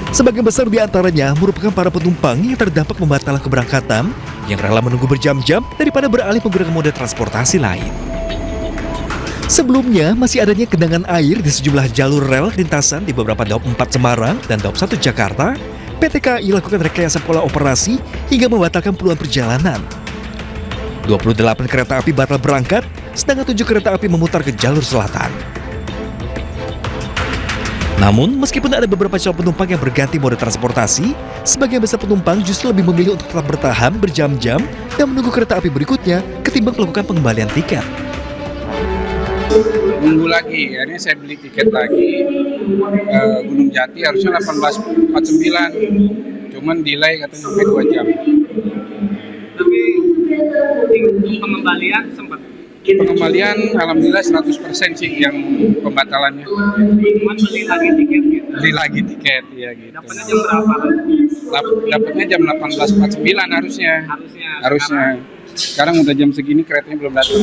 Sebagian besar di antaranya merupakan para penumpang yang terdampak pembatalan keberangkatan yang rela menunggu berjam-jam daripada beralih menggunakan moda transportasi lain. Sebelumnya, masih adanya genangan air di sejumlah jalur rel lintasan di beberapa Daup 4 Semarang dan Daup 1 Jakarta. PT KAI lakukan rekayasa pola operasi hingga membatalkan puluhan perjalanan. 28 kereta api batal berangkat, sedangkan 7 kereta api memutar ke jalur selatan. Namun, meskipun ada beberapa calon penumpang yang berganti moda transportasi, sebagian besar penumpang justru lebih memilih untuk tetap bertahan berjam-jam dan menunggu kereta api berikutnya ketimbang melakukan pengembalian tiket. Nunggu lagi, ini saya beli tiket lagi, Gunung Jati harusnya 18.49, cuman delay katanya sampai 2 jam. Tapi pengembalian sempat? Pengembalian alhamdulillah 100% sih yang pembatalannya. Cuman beli lagi tiket gitu? Beli lagi tiket, ya gitu. Dapatnya jam berapa? Dapatnya jam 18.49 harusnya. Sekarang udah jam segini keretanya belum datang.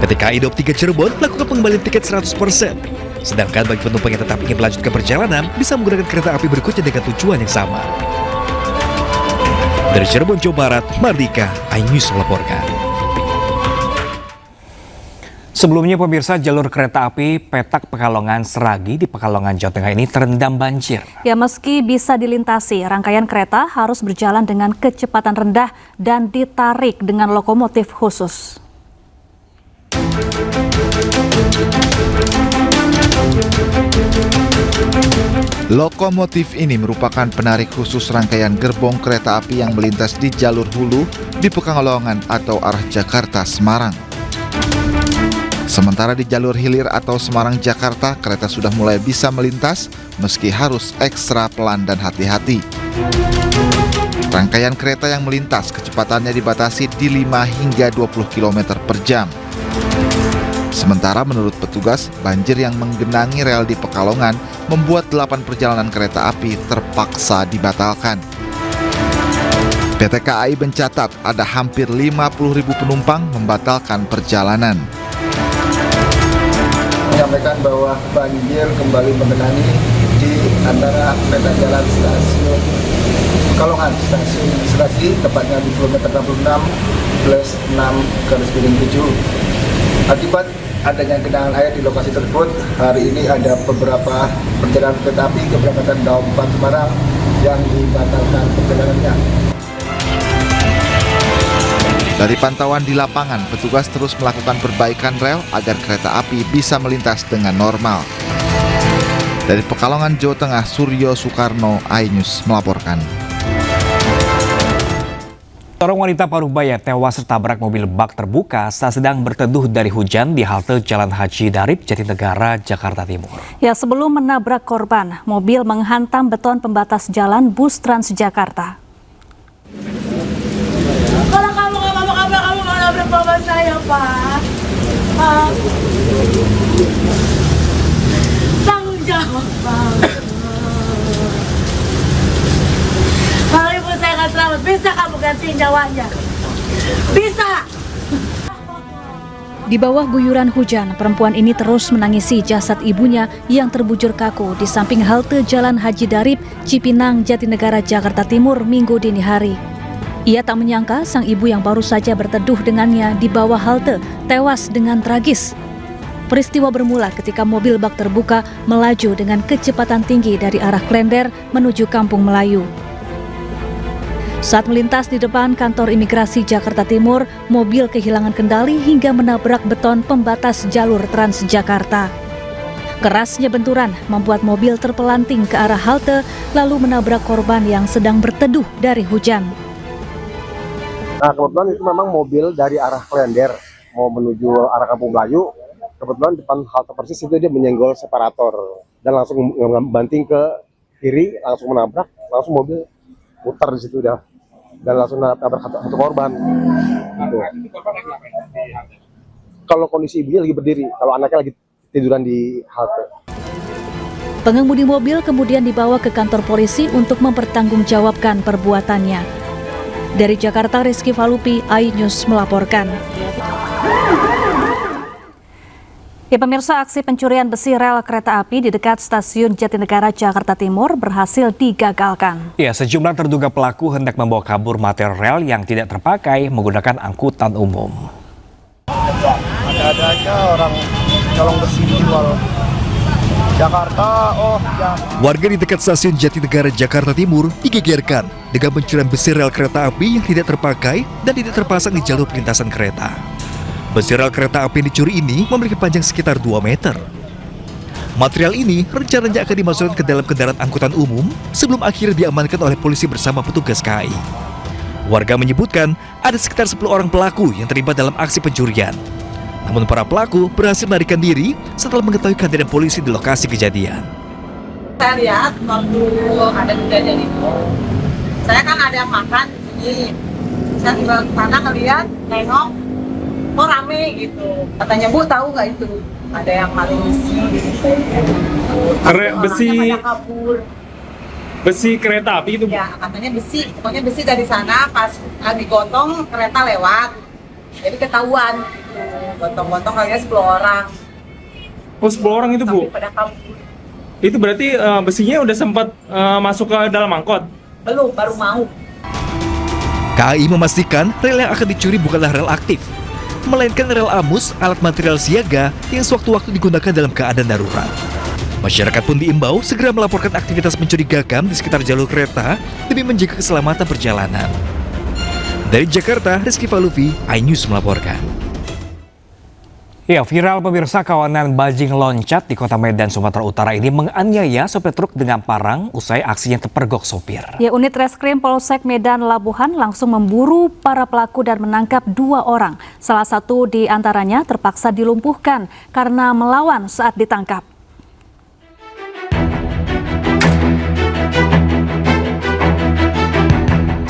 PT KAI Daup 3 Cirebon lakukan pengembalian tiket 100%. Sedangkan bagi penumpang yang tetap ingin melanjutkan perjalanan, bisa menggunakan kereta api berikutnya dengan tujuan yang sama. Dari Cirebon, Jawa Barat, Mardika, iNews melaporkan. Sebelumnya pemirsa, jalur kereta api Petak Pekalongan Seragi di Pekalongan, Jawa Tengah ini terendam banjir. Ya, meski bisa dilintasi, rangkaian kereta harus berjalan dengan kecepatan rendah dan ditarik dengan lokomotif khusus. Lokomotif ini merupakan penarik khusus rangkaian gerbong kereta api yang melintas di jalur hulu di Pekalongan atau arah Jakarta-Semarang. Sementara di jalur hilir atau Semarang-Jakarta, kereta sudah mulai bisa melintas meski harus ekstra pelan dan hati-hati. Rangkaian kereta yang melintas kecepatannya dibatasi di 5 hingga 20 km per jam. Sementara menurut petugas, banjir yang menggenangi rel di Pekalongan membuat 8 perjalanan kereta api terpaksa dibatalkan. PT KAI mencatat ada hampir 50.000 penumpang membatalkan perjalanan. Menyampaikan bahwa banjir kembali menggenangi di antara peta jalan stasiun Pekalongan, stasiun Serasi, tepatnya di kilometer 66+6/7. Akibat adanya genangan air di lokasi tersebut, hari ini ada beberapa perjalanan kereta api keberangkatan Daob 4 Semarang yang dibatalkan perjalanannya. Dari pantauan di lapangan, petugas terus melakukan perbaikan rel agar kereta api bisa melintas dengan normal. Dari Pekalongan, Jawa Tengah, Suryo Soekarno, iNews melaporkan. Seorang wanita Parubaya tewas tertabrak mobil bak terbuka saat sedang berteduh dari hujan di halte Jalan Haji Darip, Jatinegara, Jakarta Timur. Ya, sebelum menabrak korban, mobil menghantam beton pembatas jalan bus Transjakarta. Kalau kamu nggak mau kamu nggak nabrak bapak saya, Pak. Tanggung jawab, Pak. Kalau ibu saya nggak selamat, bisa kamu ganti nyawanya? Bisa. Di bawah guyuran hujan, perempuan ini terus menangisi jasad ibunya yang terbujur kaku di samping halte Jalan Haji Darip, Cipinang, Jatinegara, Jakarta Timur, Minggu dini hari. Ia tak menyangka sang ibu yang baru saja berteduh dengannya di bawah halte tewas dengan tragis. Peristiwa bermula ketika mobil bak terbuka melaju dengan kecepatan tinggi dari arah Klender menuju Kampung Melayu. Saat melintas di depan kantor imigrasi Jakarta Timur, mobil kehilangan kendali hingga menabrak beton pembatas jalur Transjakarta. Kerasnya benturan membuat mobil terpelanting ke arah halte lalu menabrak korban yang sedang berteduh dari hujan. Nah, kebetulan itu memang mobil dari arah Klender mau menuju arah Kampung Melayu. Kebetulan depan halte persis itu dia menyenggol separator dan langsung membanting ke kiri, langsung menabrak, langsung mobil muter di situ dah dan langsung nabrak satu korban. Gitu. Kalau kondisi ibunya lagi berdiri, kalau anaknya lagi tiduran di halte. Pengemudi mobil kemudian dibawa ke kantor polisi untuk mempertanggungjawabkan perbuatannya. Dari Jakarta, Rizky Falupi, iNews melaporkan. Ya, pemirsa, aksi pencurian besi rel kereta api di dekat stasiun Jatinegara, Jakarta Timur berhasil digagalkan. Ya, sejumlah terduga pelaku hendak membawa kabur material rel yang tidak terpakai menggunakan angkutan umum. Ada aja orang colong besi jual Jakarta, Warga di dekat stasiun Jatinegara, Jakarta Timur digegerkan dengan pencurian besi rel kereta api yang tidak terpakai dan tidak terpasang di jalur perlintasan kereta. Besi rel kereta api yang dicuri ini memiliki panjang sekitar 2 meter. Material ini rencananya akan dimasukkan ke dalam kendaraan angkutan umum sebelum akhirnya diamankan oleh polisi bersama petugas KAI. Warga menyebutkan ada sekitar 10 orang pelaku yang terlibat dalam aksi pencurian. Namun para pelaku berhasil melarikan diri setelah mengetahui kehadiran polisi di lokasi kejadian. Saya lihat waktu ada kejadian itu, saya kan ada makan di sini. Saya tiba ke sana ngeliat, nengok, kok rame gitu. Katanya, Bu tahu nggak itu ada yang maling besi gitu. Besi besi kereta api itu? Ya, katanya besi. Pokoknya besi dari sana pas digotong kereta lewat. Jadi ketahuan gitu. Gotong-gotong kayaknya 10 orang. Oh, 10 orang itu, Bu? Pada kabur. Itu berarti besinya udah sempat masuk ke dalam angkot? Belum, baru mau. KAI memastikan rel yang akan dicuri bukanlah rel aktif, melainkan rel amus, alat material siaga yang sewaktu-waktu digunakan dalam keadaan darurat. Masyarakat pun diimbau segera melaporkan aktivitas mencurigakan di sekitar jalur kereta demi menjaga keselamatan perjalanan. Dari Jakarta, Rizky Falupi, iNews melaporkan. Ya, viral pemirsa, kawanan bajing loncat di kota Medan, Sumatera Utara ini menganiaya sopir truk dengan parang usai aksinya terpergok sopir. Ya, unit reskrim Polsek Medan Labuhan langsung memburu para pelaku dan menangkap 2 orang. Salah satu di antaranya terpaksa dilumpuhkan karena melawan saat ditangkap.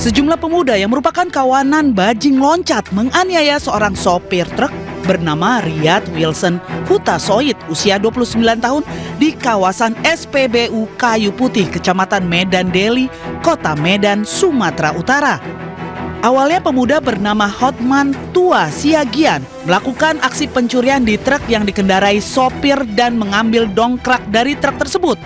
Sejumlah pemuda yang merupakan kawanan bajing loncat menganiaya seorang sopir truk bernama Riyad Wilson Huta Soid, usia 29 tahun, di kawasan SPBU Kayu Putih, Kecamatan Medan Deli, Kota Medan, Sumatera Utara. Awalnya pemuda bernama Hotman Tua Siagian melakukan aksi pencurian di truk yang dikendarai sopir dan mengambil dongkrak dari truk tersebut.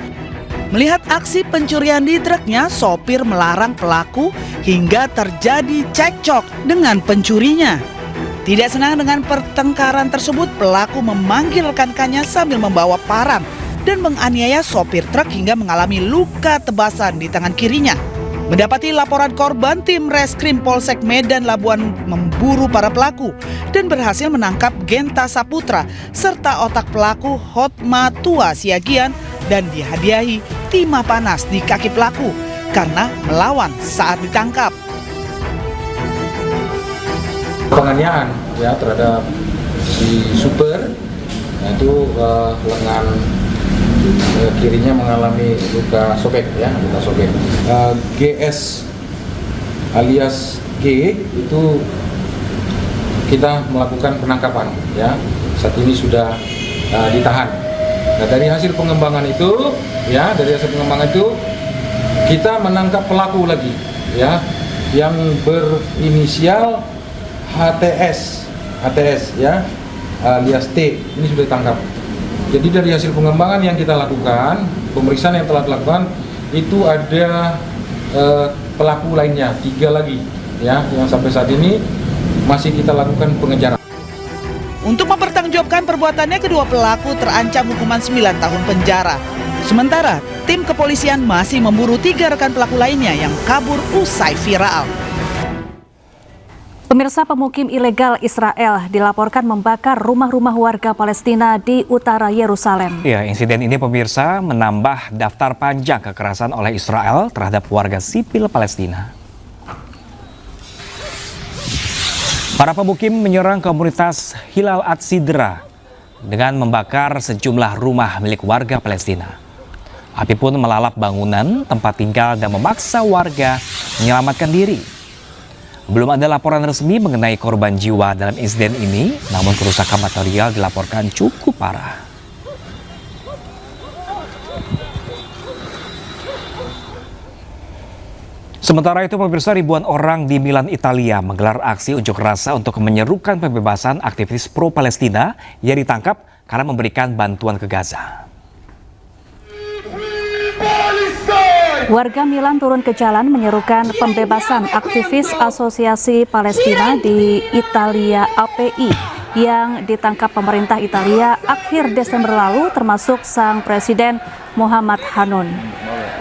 Melihat aksi pencurian di truknya, sopir melarang pelaku hingga terjadi cekcok dengan pencurinya. Tidak senang dengan pertengkaran tersebut, pelaku memanggil rekan-rekannya sambil membawa parang dan menganiaya sopir truk hingga mengalami luka tebasan di tangan kirinya. Mendapati laporan korban, tim reskrim Polsek Medan Labuhan memburu para pelaku dan berhasil menangkap Genta Saputra serta otak pelaku Hotma Tua Siagian dan dihadiahi timah panas di kaki pelaku karena melawan saat ditangkap. Penganiayaan ya terhadap si super, itu lengan kirinya mengalami luka sobek ya, luka sobek. GS alias G itu kita melakukan penangkapan ya, saat ini sudah ditahan. Nah, dari hasil pengembangan itu kita menangkap pelaku lagi ya, yang berinisial HTS ya, alias T, ini sudah ditangkap. Jadi dari hasil pengembangan yang kita lakukan, pemeriksaan yang telah dilakukan, itu ada pelaku lainnya 3 lagi ya, yang sampai saat ini masih kita lakukan pengejaran. Untuk mempertanggungjawabkan perbuatannya, kedua pelaku terancam hukuman 9 tahun penjara. Sementara tim kepolisian masih memburu 3 rekan pelaku lainnya yang kabur usai viral. Pemirsa, pemukim ilegal Israel dilaporkan membakar rumah-rumah warga Palestina di utara Yerusalem. Ya, insiden ini pemirsa menambah daftar panjang kekerasan oleh Israel terhadap warga sipil Palestina. Para pemukim menyerang komunitas Hilal Ad-Sidra dengan membakar sejumlah rumah milik warga Palestina. Api pun melalap bangunan, tempat tinggal dan memaksa warga menyelamatkan diri. Belum ada laporan resmi mengenai korban jiwa dalam insiden ini, namun kerusakan material dilaporkan cukup parah. Sementara itu pemirsa, ribuan orang di Milan, Italia menggelar aksi unjuk rasa untuk menyerukan pembebasan aktivis pro-Palestina yang ditangkap karena memberikan bantuan ke Gaza. Warga Milan turun ke jalan menyerukan pembebasan aktivis Asosiasi Palestina di Italia API yang ditangkap pemerintah Italia akhir Desember lalu, termasuk sang presiden Muhammad Hanun.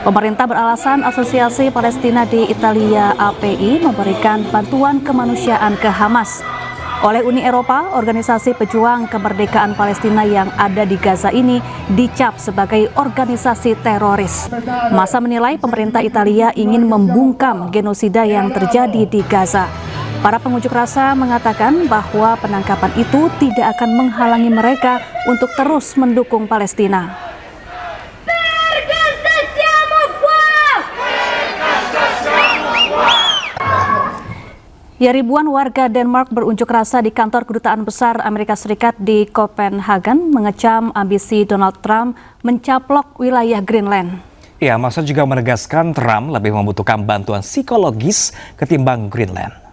Pemerintah beralasan Asosiasi Palestina di Italia API memberikan bantuan kemanusiaan ke Hamas. Oleh Uni Eropa, organisasi pejuang kemerdekaan Palestina yang ada di Gaza ini dicap sebagai organisasi teroris. Massa menilai pemerintah Italia ingin membungkam genosida yang terjadi di Gaza. Para pengunjuk rasa mengatakan bahwa penangkapan itu tidak akan menghalangi mereka untuk terus mendukung Palestina. Ya, ribuan warga Denmark berunjuk rasa di kantor Kedutaan Besar Amerika Serikat di Copenhagen mengecam ambisi Donald Trump mencaplok wilayah Greenland. Ya, massa juga menegaskan Trump lebih membutuhkan bantuan psikologis ketimbang Greenland.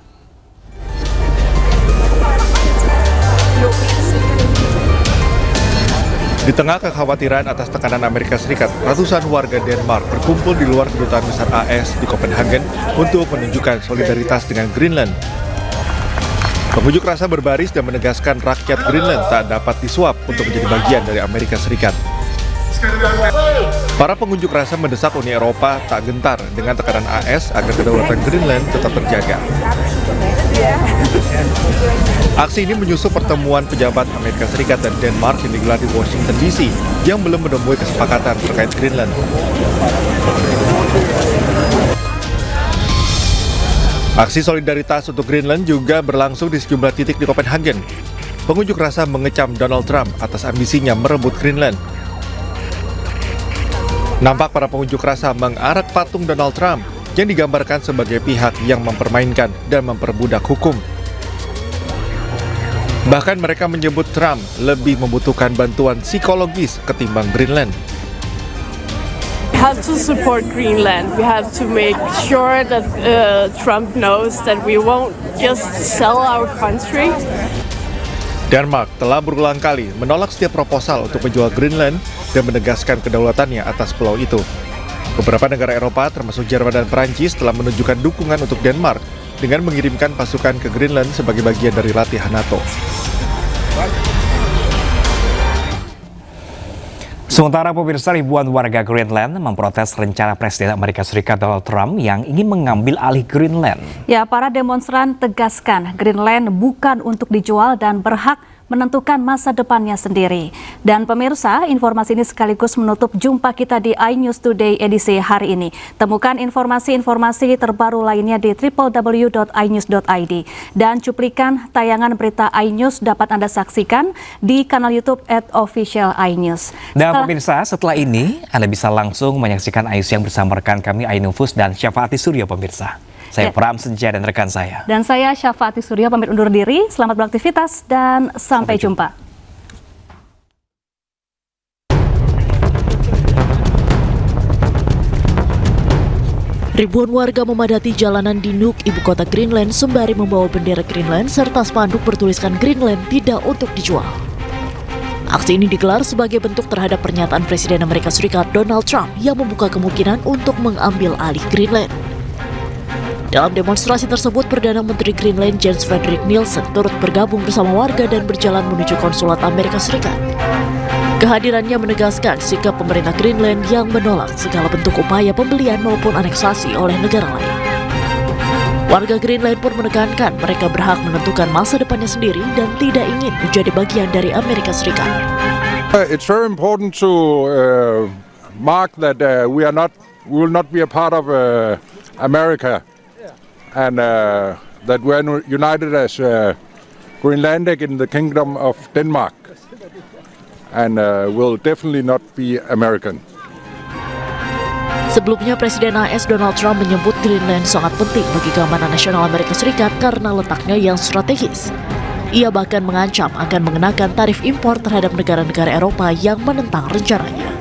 Di tengah kekhawatiran atas tekanan Amerika Serikat, ratusan warga Denmark berkumpul di luar Kedutaan Besar AS di Copenhagen untuk menunjukkan solidaritas dengan Greenland. Pengunjuk rasa berbaris dan menegaskan rakyat Greenland tak dapat disuap untuk menjadi bagian dari Amerika Serikat. Para pengunjuk rasa mendesak Uni Eropa tak gentar dengan tekanan AS agar kedaulatan Greenland tetap terjaga. Aksi ini menyusul pertemuan pejabat Amerika Serikat dan Denmark yang digelar di Washington DC yang belum menemui kesepakatan terkait Greenland. Aksi solidaritas untuk Greenland juga berlangsung di sejumlah titik di Copenhagen. Pengunjuk rasa mengecam Donald Trump atas ambisinya merebut Greenland. Nampak para pengunjuk rasa mengarak patung Donald Trump yang digambarkan sebagai pihak yang mempermainkan dan memperbudak hukum. Bahkan mereka menyebut Trump lebih membutuhkan bantuan psikologis ketimbang Greenland. We have to support Greenland. We have to make sure that Trump knows that we won't just sell our country. Denmark telah berulang kali menolak setiap proposal untuk menjual Greenland dan menegaskan kedaulatannya atas pulau itu. Beberapa negara Eropa termasuk Jerman dan Perancis telah menunjukkan dukungan untuk Denmark dengan mengirimkan pasukan ke Greenland sebagai bagian dari latihan NATO. Sementara pemirsa, ribuan warga Greenland memprotes rencana Presiden Amerika Serikat Donald Trump yang ingin mengambil alih Greenland. Ya, para demonstran tegaskan Greenland bukan untuk dijual dan berhak menentukan masa depannya sendiri. Dan pemirsa, informasi ini sekaligus menutup jumpa kita di iNews Today edisi hari ini. Temukan informasi-informasi terbaru lainnya di www.inews.id. Dan cuplikan tayangan berita iNews dapat Anda saksikan di kanal YouTube @official_iNews. Dan pemirsa, setelah ini Anda bisa langsung menyaksikan iNews yang bersama rekan kami Ainufus dan Syafaati Suryo pemirsa. Saya Pram Senja dan rekan saya. Dan saya Syafaati Suryo pamit undur diri. Selamat beraktivitas dan sampai jumpa. Ribuan warga memadati jalanan di Nuuk, ibu kota Greenland, sembari membawa bendera Greenland serta spanduk bertuliskan Greenland tidak untuk dijual. Aksi ini digelar sebagai bentuk terhadap pernyataan Presiden Amerika Serikat Donald Trump yang membuka kemungkinan untuk mengambil alih Greenland. Dalam demonstrasi tersebut, Perdana Menteri Greenland Jens Frederik Nielsen turut bergabung bersama warga dan berjalan menuju konsulat Amerika Serikat. Kehadirannya menegaskan sikap pemerintah Greenland yang menolak segala bentuk upaya pembelian maupun aneksasi oleh negara lain. Warga Greenland pun menekankan mereka berhak menentukan masa depannya sendiri dan tidak ingin menjadi bagian dari Amerika Serikat. It's very important to mark that we will not be a part of America. And that we are united as Greenlandic in the Kingdom of Denmark, and will definitely not be American. Sebelumnya, Presiden AS Donald Trump menyebut Greenland sangat penting bagi keamanan nasional Amerika Serikat karena letaknya yang strategis. Ia bahkan mengancam akan mengenakan tarif impor terhadap negara-negara Eropa yang menentang rencananya.